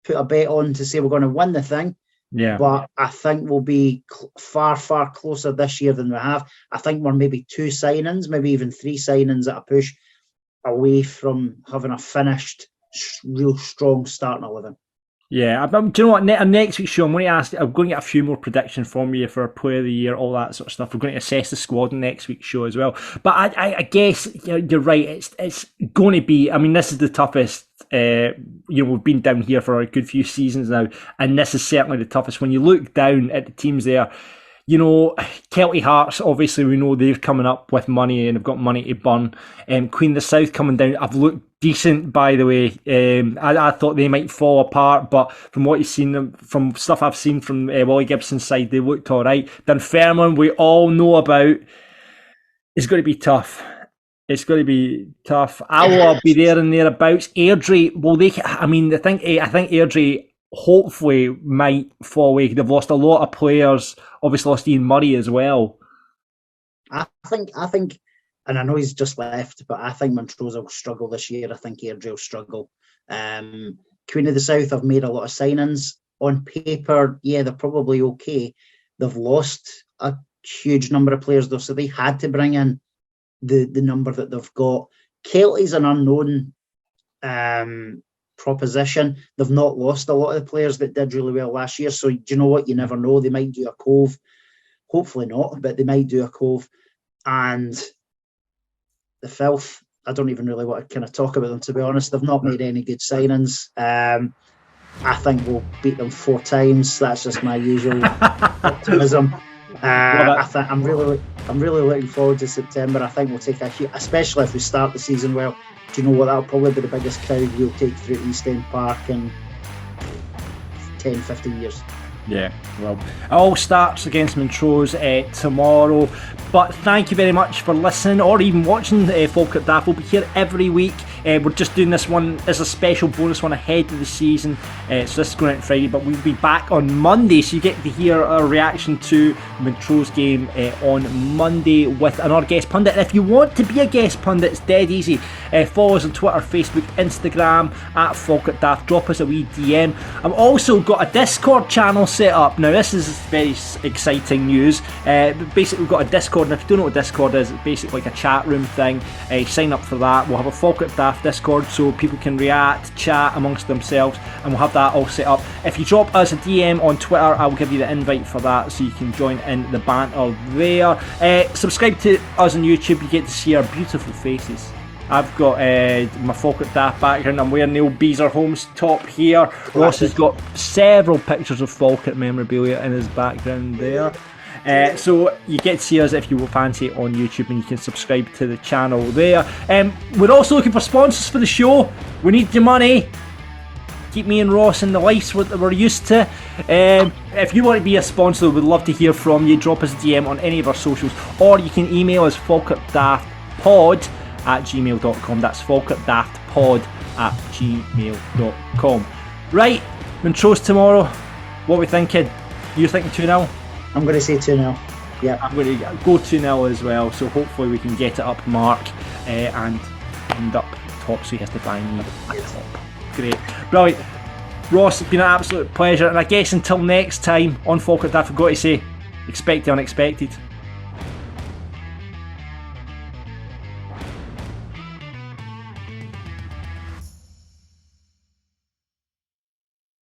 put a bet on to say we're going to win the thing. Yeah. But I think we'll be far, far closer this year than we have. I think we're maybe 2 signings, maybe even 3 signings at a push away from having a finished, real strong starting 11. Yeah, do you know what? Next week's show, I'm going to get a few more predictions from you for Player of the Year, all that sort of stuff. We're going to assess the squad in next week's show as well. But I guess you're right. It's going to be. I mean, this is the toughest. We've been down here for a good few seasons now, and this is certainly the toughest. When you look down at the teams there, you know, Kelty Hearts, obviously we know they're coming up with money and have got money to burn. Queen of the South coming down. I've looked decent, by the way. I thought they might fall apart, but from what you've seen, from stuff I've seen from Willie Gibson's side, they looked all right. Dunfermline, we all know about. It's going to be tough. It's going to be tough. I'll be there and thereabouts. Airdrie, well, I think Airdrie hopefully might fall away. They've lost a lot of players. Obviously lost Ian Murray as well. I think, and I know he's just left, but I think Montrose will struggle this year. I think Airdrie will struggle. Queen of the South have made a lot of signings. On paper, yeah, they're probably okay. They've lost a huge number of players though, so they had to bring in the number that they've got. Kelty's an unknown proposition. They've not lost a lot of the players that did really well last year, so do you know what? You never know. They might do a Cove. Hopefully not, but they might do a Cove. And the Filth, I don't even really want to kind of talk about them, to be honest. They've not made any good signings. I think we'll beat them 4 times. That's just my usual optimism. I'm really looking forward to September. I think we'll take especially if we start the season well. Do you know what? That'll probably be the biggest crowd we'll take through East End Park in 10, 15 years. Yeah, well, it all starts against Montrose tomorrow. But thank you very much for listening or even watching Falkirk Daft. We'll be here every week. We're just doing this one as a special bonus one ahead of the season. So this is going out on Friday, but we'll be back on Monday. So you get to hear our reaction to Montrose game on Monday with another guest pundit. And if you want to be a guest pundit, it's dead easy. Follow us on Twitter, Facebook, Instagram at Falkirk Daft. Drop us a wee DM. I've also got a Discord channel set up. Now this is very exciting news. Basically we've got a Discord, and if you don't know what Discord is, it's basically like a chat room thing. Sign up for that. We'll have a Falkirk Daft Discord so people can react, chat amongst themselves, and we'll have that all set up. If you drop us a DM on Twitter, I will give you the invite for that so you can join in the banter there. Subscribe to us on YouTube. You get to see our beautiful faces. I've got my Falkirk Daft background. I'm wearing Neil Beezerholm's top here. Ross has got several pictures of Falkirk memorabilia in his background there. So you get to see us if you will fancy it on YouTube, and you can subscribe to the channel there. We're also looking for sponsors for the show. We need your money. Keep me and Ross in the lives that we're used to. If you want to be a sponsor, we'd love to hear from you. Drop us a DM on any of our socials, or you can email us falkirkdaftpod@gmail.com. That's falkirkdaftpod falkirkdaftpod@gmail.com. Right, Montrose tomorrow. What are we thinking? You're thinking 2-0? I'm going to say 2-0. Yeah, I'm going to go 2-0 as well. So hopefully we can get it up, Mark, and end up top, so he has to buy me a top. Great, brilliant. Ross, it's been an absolute pleasure, and I guess until next time on Falkirk Daft, I've got to say, expect the unexpected.